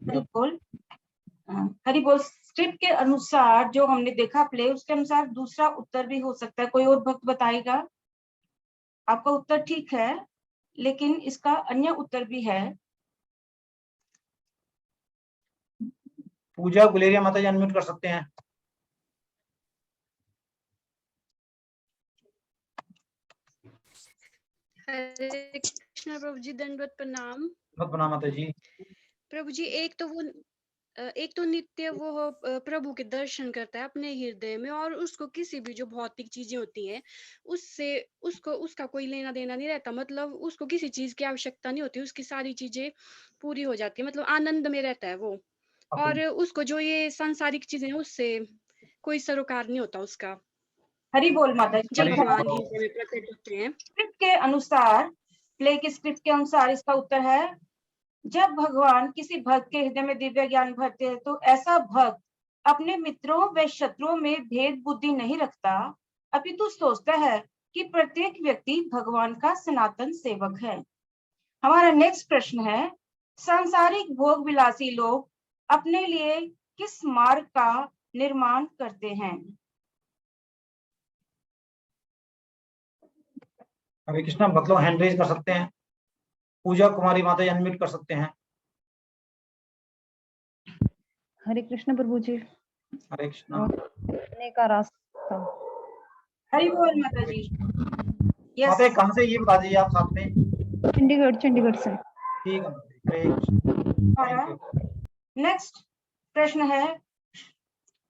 बिल्कुल, हरि बोल। स्क्रिप्ट के अनुसार जो हमने देखा प्ले, उसके अनुसार दूसरा उत्तर भी हो सकता है। कोई और भक्त बताएगा? आपका उत्तर ठीक है, लेकिन इसका अन्य उत्तर भी है। पूजा गुलेरिया माता जी अनम्यूट कर सकते हैं। हरे कृष्ण प्रभु जी, दंडवत प्रणाम। प्रणाम माता जी। प्रभु जी, एक तो नित्य वो प्रभु के दर्शन करता है अपने हृदय में, और उसको किसी भी जो भौतिक चीजें होती हैं उससे उसका कोई लेना देना नहीं रहता। मतलब उसको किसी चीज की आवश्यकता नहीं होती, उसकी सारी चीजें पूरी हो जाती है, मतलब आनंद में रहता है वो। और उसको जो ये सांसारिक चीजें हैं उससे कोई सरोकार नहीं होता उसका। हरि बोल माता जी। जब भगवान हृदय में प्रकट होते हैं। स्क्रिप्ट के अनुसार, प्ले की स्क्रिप्ट के अनुसार इसका उत्तर है, जब भगवान किसी भक्त के हृदय में दिव्य ज्ञान भरते हैं तो ऐसा भक्त अपने मित्रों व शत्रुओं में भेद बुद्धि नहीं रखता, अपितु सोचता है कि प्रत्येक व्यक्ति भगवान का सनातन सेवक है। हमारा नेक्स्ट प्रश्न है, सांसारिक भोग विलासी लोग अपने लिए किस मार्ग का निर्माण करते हैं? हरे कृष्णा, भक्त लोग हैंड रेज कर सकते हैं। पूजा कुमारी माता जी अनम्यूट कर सकते हैं। हरे कृष्ण प्रभु जी। हरे कृष्णा। का रास्ता। हरि बोल माता जी। माता कहाँ से ये बता दीजिए आप साथ में। चंडीगढ़ से। ठीक है। नेक्स्ट प्रश्न है,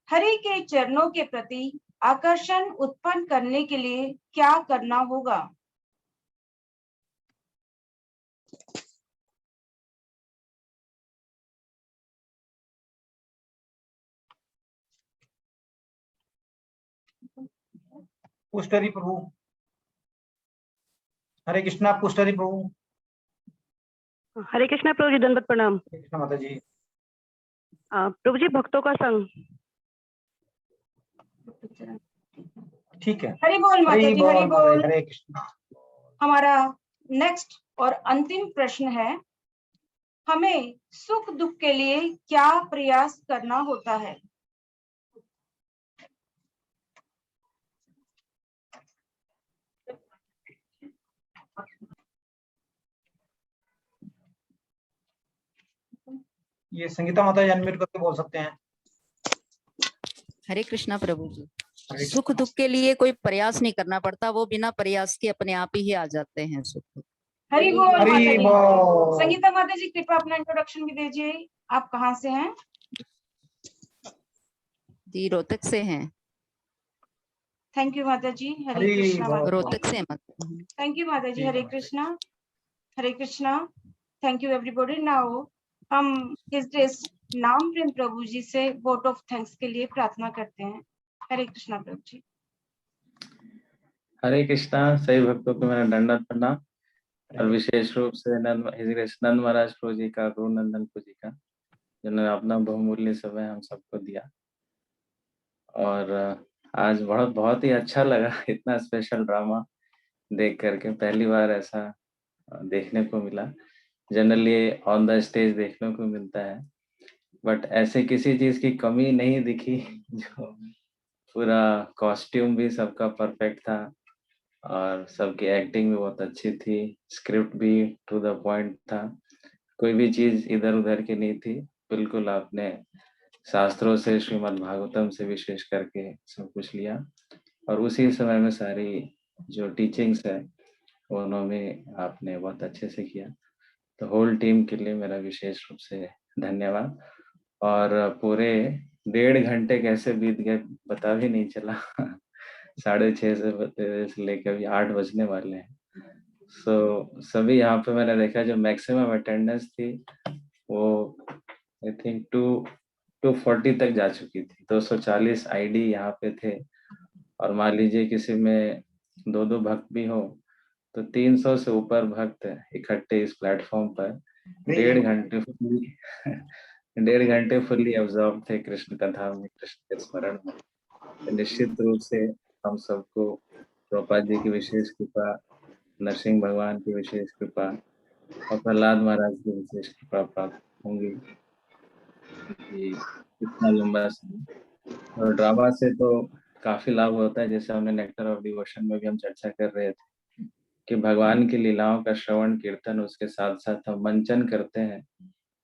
हरि के चरणों के प्रति आकर्षण उत्पन्न करने के लिए क्या करना होगा? पुष्टरी प्रभु। हरे कृष्णा, पुष्टरी प्रभु। हरे कृष्णा प्रभु जी, दंडवत प्रणाम। कृष्णा माता जी। प्रभु जी, भक्तों का संग। ठीक है। हरि बोल माता जी। हरि बोल। हरे कृष्णा। हमारा नेक्स्ट और अंतिम प्रश्न है, हमें सुख दुख के लिए क्या प्रयास करना होता है? ये संगीता माता जी अनम्यूट करके बोल सकते हैं। हरे कृष्णा प्रभु जी। सुख दुख के लिए कोई प्रयास नहीं करना पड़ता, वो बिना प्रयास के अपने आप ही आ जाते हैं सुख दुख। हरि बोल माता जी। संगीता माता जी, कृपया अपना इंट्रोडक्शन भी दीजिए। आप कहाँ से हैं? जी रोहतक से हैं। थैंक यू माता जी। हरे हरी कृष्णा बोल। माता रोहतक से हैं माता। थैंक यू माता जी। जी हरे माता जी। Krishna, Hare Krishna. Thank you everybody. Now हम हिज ग्रेस नाम प्रेम प्रभु जी से वोट ऑफ थैंक्स के लिए प्रार्थना करते हैं। हरे कृष्णा प्रभु जी। हरे कृष्णा। सभी भक्तों को मेरा दंडवत प्रणाम और विशेष रूप से नंद महाराज प्रभु जी का, गुरु नंदन प्रभु जी का, जिन्होंने अपना बहुमूल्य समय हम सबको दिया। और आज बहुत ही अच्छा लगा इतना स्पेशल ड्रामा देख करके। पहली बार ऐसा देखने को मिला। जनरली ऑन द स्टेज देखने को मिलता है, बट ऐसे किसी चीज की कमी नहीं दिखी। जो पूरा कॉस्ट्यूम भी सबका परफेक्ट था और सबकी एक्टिंग भी बहुत अच्छी थी, स्क्रिप्ट भी टू द पॉइंट था, कोई भी चीज इधर उधर की नहीं थी। बिल्कुल आपने शास्त्रों से, श्रीमद् भागवतम से विशेष करके सब कुछ लिया और उसी समय में सारी जो टीचिंग्स है उन्होंने आपने बहुत अच्छे से किया। तो होल टीम के लिए मेरा विशेष रूप से धन्यवाद। और पूरे 1.5 घंटे कैसे बीत गए पता भी नहीं चला। 6:30 से लेकर अभी 8 बजने वाले हैं। सभी यहाँ पे मैंने देखा जो मैक्सिमम अटेंडेंस थी वो आई थिंक 240 तक जा चुकी थी। 240 आईडी यहाँ पे थे और मान लीजिए किसी में 2 भक्त भी हो तो 300 से ऊपर भक्त इकट्ठे इस प्लेटफॉर्म पर 1.5 घंटे फुल्ली ऑब्जर्व थे कृष्ण कथा में, कृष्ण के स्मरण में। तो निश्चित रूप से हम सबको प्रभुपाद जी की विशेष कृपा, नरसिंह भगवान की विशेष कृपा और प्रहलाद महाराज की विशेष कृपा प्राप्त होंगी। इतना लंबा समय और ड्रामा से तो काफी लाभ होता है। जैसे हमने नेक्टर ऑफ डिवोशन में भी हम चर्चा कर रहे थे कि भगवान की लीलाओं का श्रवण कीर्तन उसके साथ साथ हम मंचन करते हैं,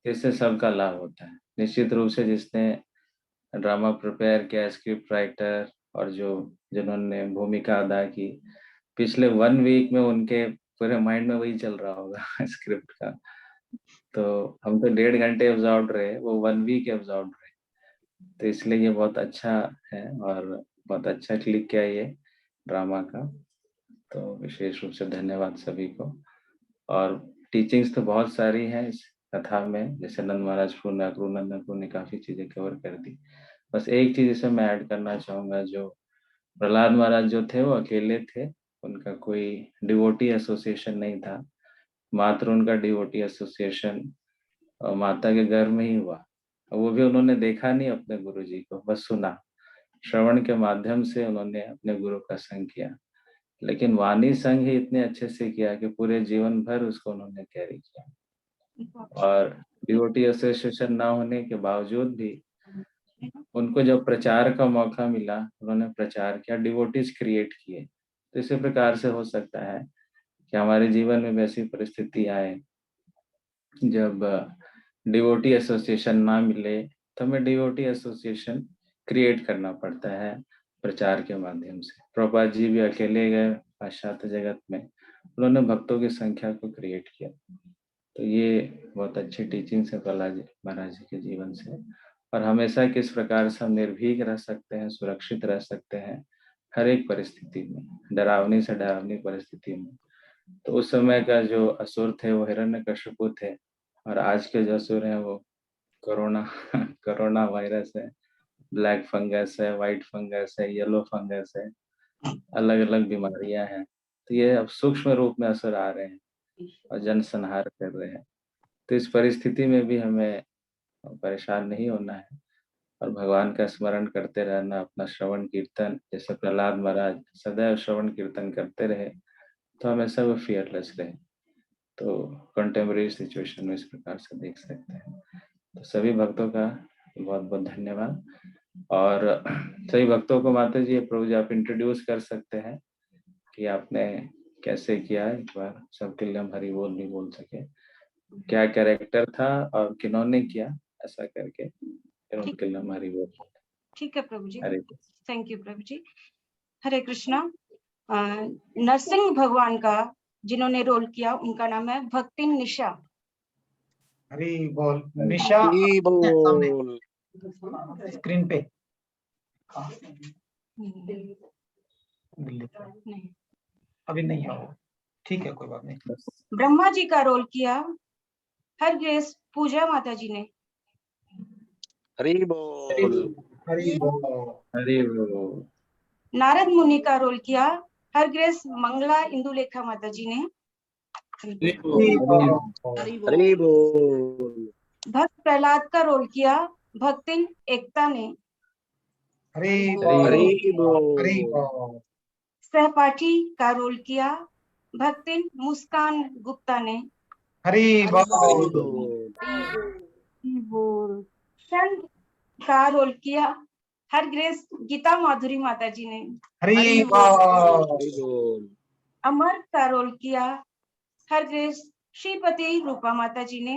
इससे सबका लाभ होता है। निश्चित रूप से जिसने ड्रामा प्रिपेयर किया, स्क्रिप्ट राइटर और जिन्होंने भूमिका अदा की, पिछले 1 वीक में उनके पूरे माइंड में वही चल रहा होगा स्क्रिप्ट का। तो हम तो 1.5 घंटे ऑब्जर्व रहे, वो 1 वीक ऑब्जर्व रहे। तो इसलिए ये बहुत अच्छा है और बहुत अच्छा क्लिक किया ये ड्रामा का। तो विशेष रूप से धन्यवाद सभी को। और टीचिंग्स तो बहुत सारी हैं इस कथा में, जैसे नंद महाराज पूर्ण, गुरु नंदन पूर्ण ने काफी चीजें कवर कर दी। बस एक चीज इसे मैं ऐड करना चाहूंगा, जो प्रहलाद महाराज जो थे वो अकेले थे, उनका कोई डिवोटी एसोसिएशन नहीं था। मात्र उनका डिवोटी एसोसिएशन माता के घर में ही हुआ। वो भी उन्होंने देखा नहीं अपने गुरु जी को, बस सुना, श्रवण के माध्यम से उन्होंने अपने गुरु का संग किया। लेकिन वाणी संग ही इतने अच्छे से किया कि पूरे जीवन भर उसको उन्होंने कैरी किया। और डिवोटी एसोसिएशन ना होने के बावजूद भी उनको जब प्रचार का मौका मिला, उन्होंने प्रचार किया, डिवोटीज क्रिएट किए। तो इसी प्रकार से हो सकता है कि हमारे जीवन में वैसी परिस्थिति आए जब डिवोटी एसोसिएशन ना मिले, तो हमें डिवोटी एसोसिएशन क्रिएट करना पड़ता है प्रचार के माध्यम से। प्रभुपाद जी भी अकेले गए पाश्चात्य जगत में, उन्होंने भक्तों की संख्या को क्रिएट किया। तो ये बहुत अच्छी टीचिंग है प्रहलाद महाराज जी के जीवन से। और हमेशा किस प्रकार से हम निर्भीक रह सकते हैं, सुरक्षित रह सकते हैं हर एक परिस्थिति में, डरावनी से डरावनी परिस्थिति में। तो उस समय का जो असुर थे वो हिरण्यकशिपु थे, और आज के जो असुर हैं वो कोरोना वायरस है, ब्लैक फंगस है, व्हाइट फंगस है, येलो फंगस है, अलग अलग बीमारियां हैं। तो ये अब सूक्ष्म रूप में असर आ रहे हैं और जनसंहार कर रहे हैं। तो इस परिस्थिति में भी हमें परेशान नहीं होना है और भगवान का स्मरण करते रहना, अपना श्रवण कीर्तन, जैसे प्रहलाद महाराज सदैव श्रवण कीर्तन करते रहे, तो हमेशा वो फियरलेस रहे। तो कंटेम्परेरी सिचुएशन में इस प्रकार से देख सकते हैं। तो सभी भक्तों का बहुत बहुत धन्यवाद। और सभी भक्तों को माता जी, प्रभु जी आप इंट्रोड्यूस कर सकते हैं कि आपने कैसे किया, एक बार सबके लिए हम हरि बोल नहीं बोल सके, क्या कैरेक्टर था और किन्होंने किया, ऐसा करके फिर उनके लिए हम हरि बोल। ठीक है प्रभु जी, हरे थैंक यू प्रभु जी। हरे कृष्णा। नरसिंह भगवान का जिन्होंने रोल किया उनका नाम है भक्ति निशा। हरी बोल। निशा हरी बोल। स्क्रीन पे कहाँ से? दिल्ली से। नहीं। अभी नहीं है वो, ठीक है कोई बात नहीं। ब्रह्मा जी का रोल किया हर ग्रेस पूजा माता जी ने। हरि बोल। हरि बोल। हरि बोल। नारद मुनि का रोल किया हर ग्रेस मंगला इंदुलेखा माता जी ने। हरि बोल। भक्त प्रहलाद का रोल किया भक्तिन एकता ने। हरि हरि बोल। हरि बोल। सहपाठी का रोल किया भक्तिन मुस्कान गुप्ता ने। हरि बोल। बोल। संत का रोल किया हर ग्रेस गीता माधुरी माता जी ने। हरि बोल। अमर का रोल किया हर ग्रेस श्रीपति रूपा माता जी ने।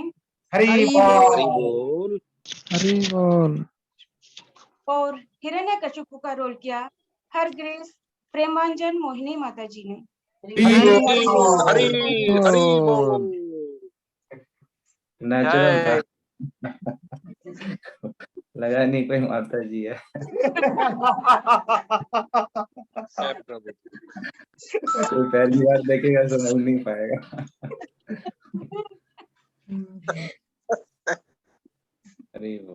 हरि बोल। हरि बोल। और हिरण्यकशिपु का रोल किया हर ग्रेस प्रेमांजन मोहिनी माता जी ने। नेचुरल था। लगा नहीं कोई माता जी है। कोई पहली बार देखेगा समझ नहीं पाएगा। अरे वो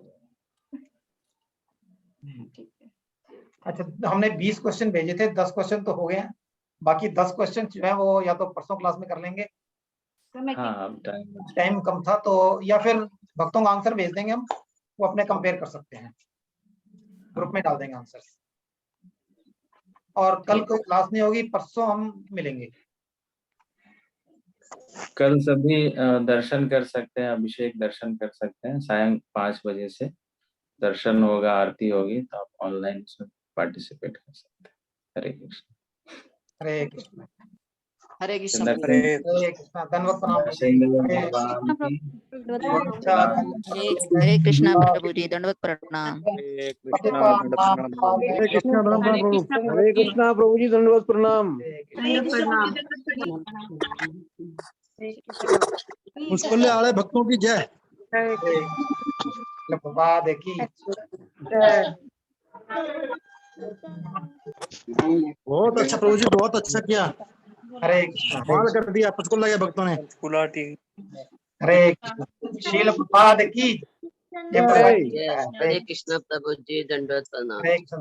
अच्छा, हमने 20 क्वेश्चन भेजे थे, 10 क्वेश्चन तो हो गए हैं, बाकी 10 क्वेश्चन जो है वो या तो परसों क्लास में कर लेंगे। हाँ, टाइम कम था तो, या फिर भक्तों का आंसर भेज देंगे हम, वो अपने कंपेयर कर सकते हैं, ग्रुप में डाल देंगे आंसर। और कल कोई क्लास नहीं होगी, परसों हम मिलेंगे। कल सभी दर्शन कर सकते हैं, अभिषेक दर्शन कर सकते हैं, सायं 5 बजे से दर्शन होगा, आरती होगी, तो आप ऑनलाइन इसमें पार्टिसिपेट कर सकते हैं। हरे कृष्ण। हरे कृष्ण। हरे कृष्ण। हरे कृष्ण। धन्यवाद प्रणाम। हरे कृष्णा प्रभु जी, दंडवत प्रणाम। हरे कृष्णा प्रभु। हरे कृष्णा प्रभु जी, दंडवत प्रणाम। मुस्कुल्ले आले भक्तों की जय। देखी बहुत अच्छा प्रभु जी, बहुत अच्छा किया। हरे कृष्ण। कमाल कर दिया पुष्कुल लगे भक्तों ने। हरे कृष्ण। शील प्रभुपाद की हरे कृष्ण प्रभु जी, दंडवत प्रणाम। हरे कृष्ण।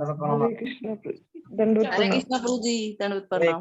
हरे कृष्ण प्रभु जी, दंडवत प्रणाम।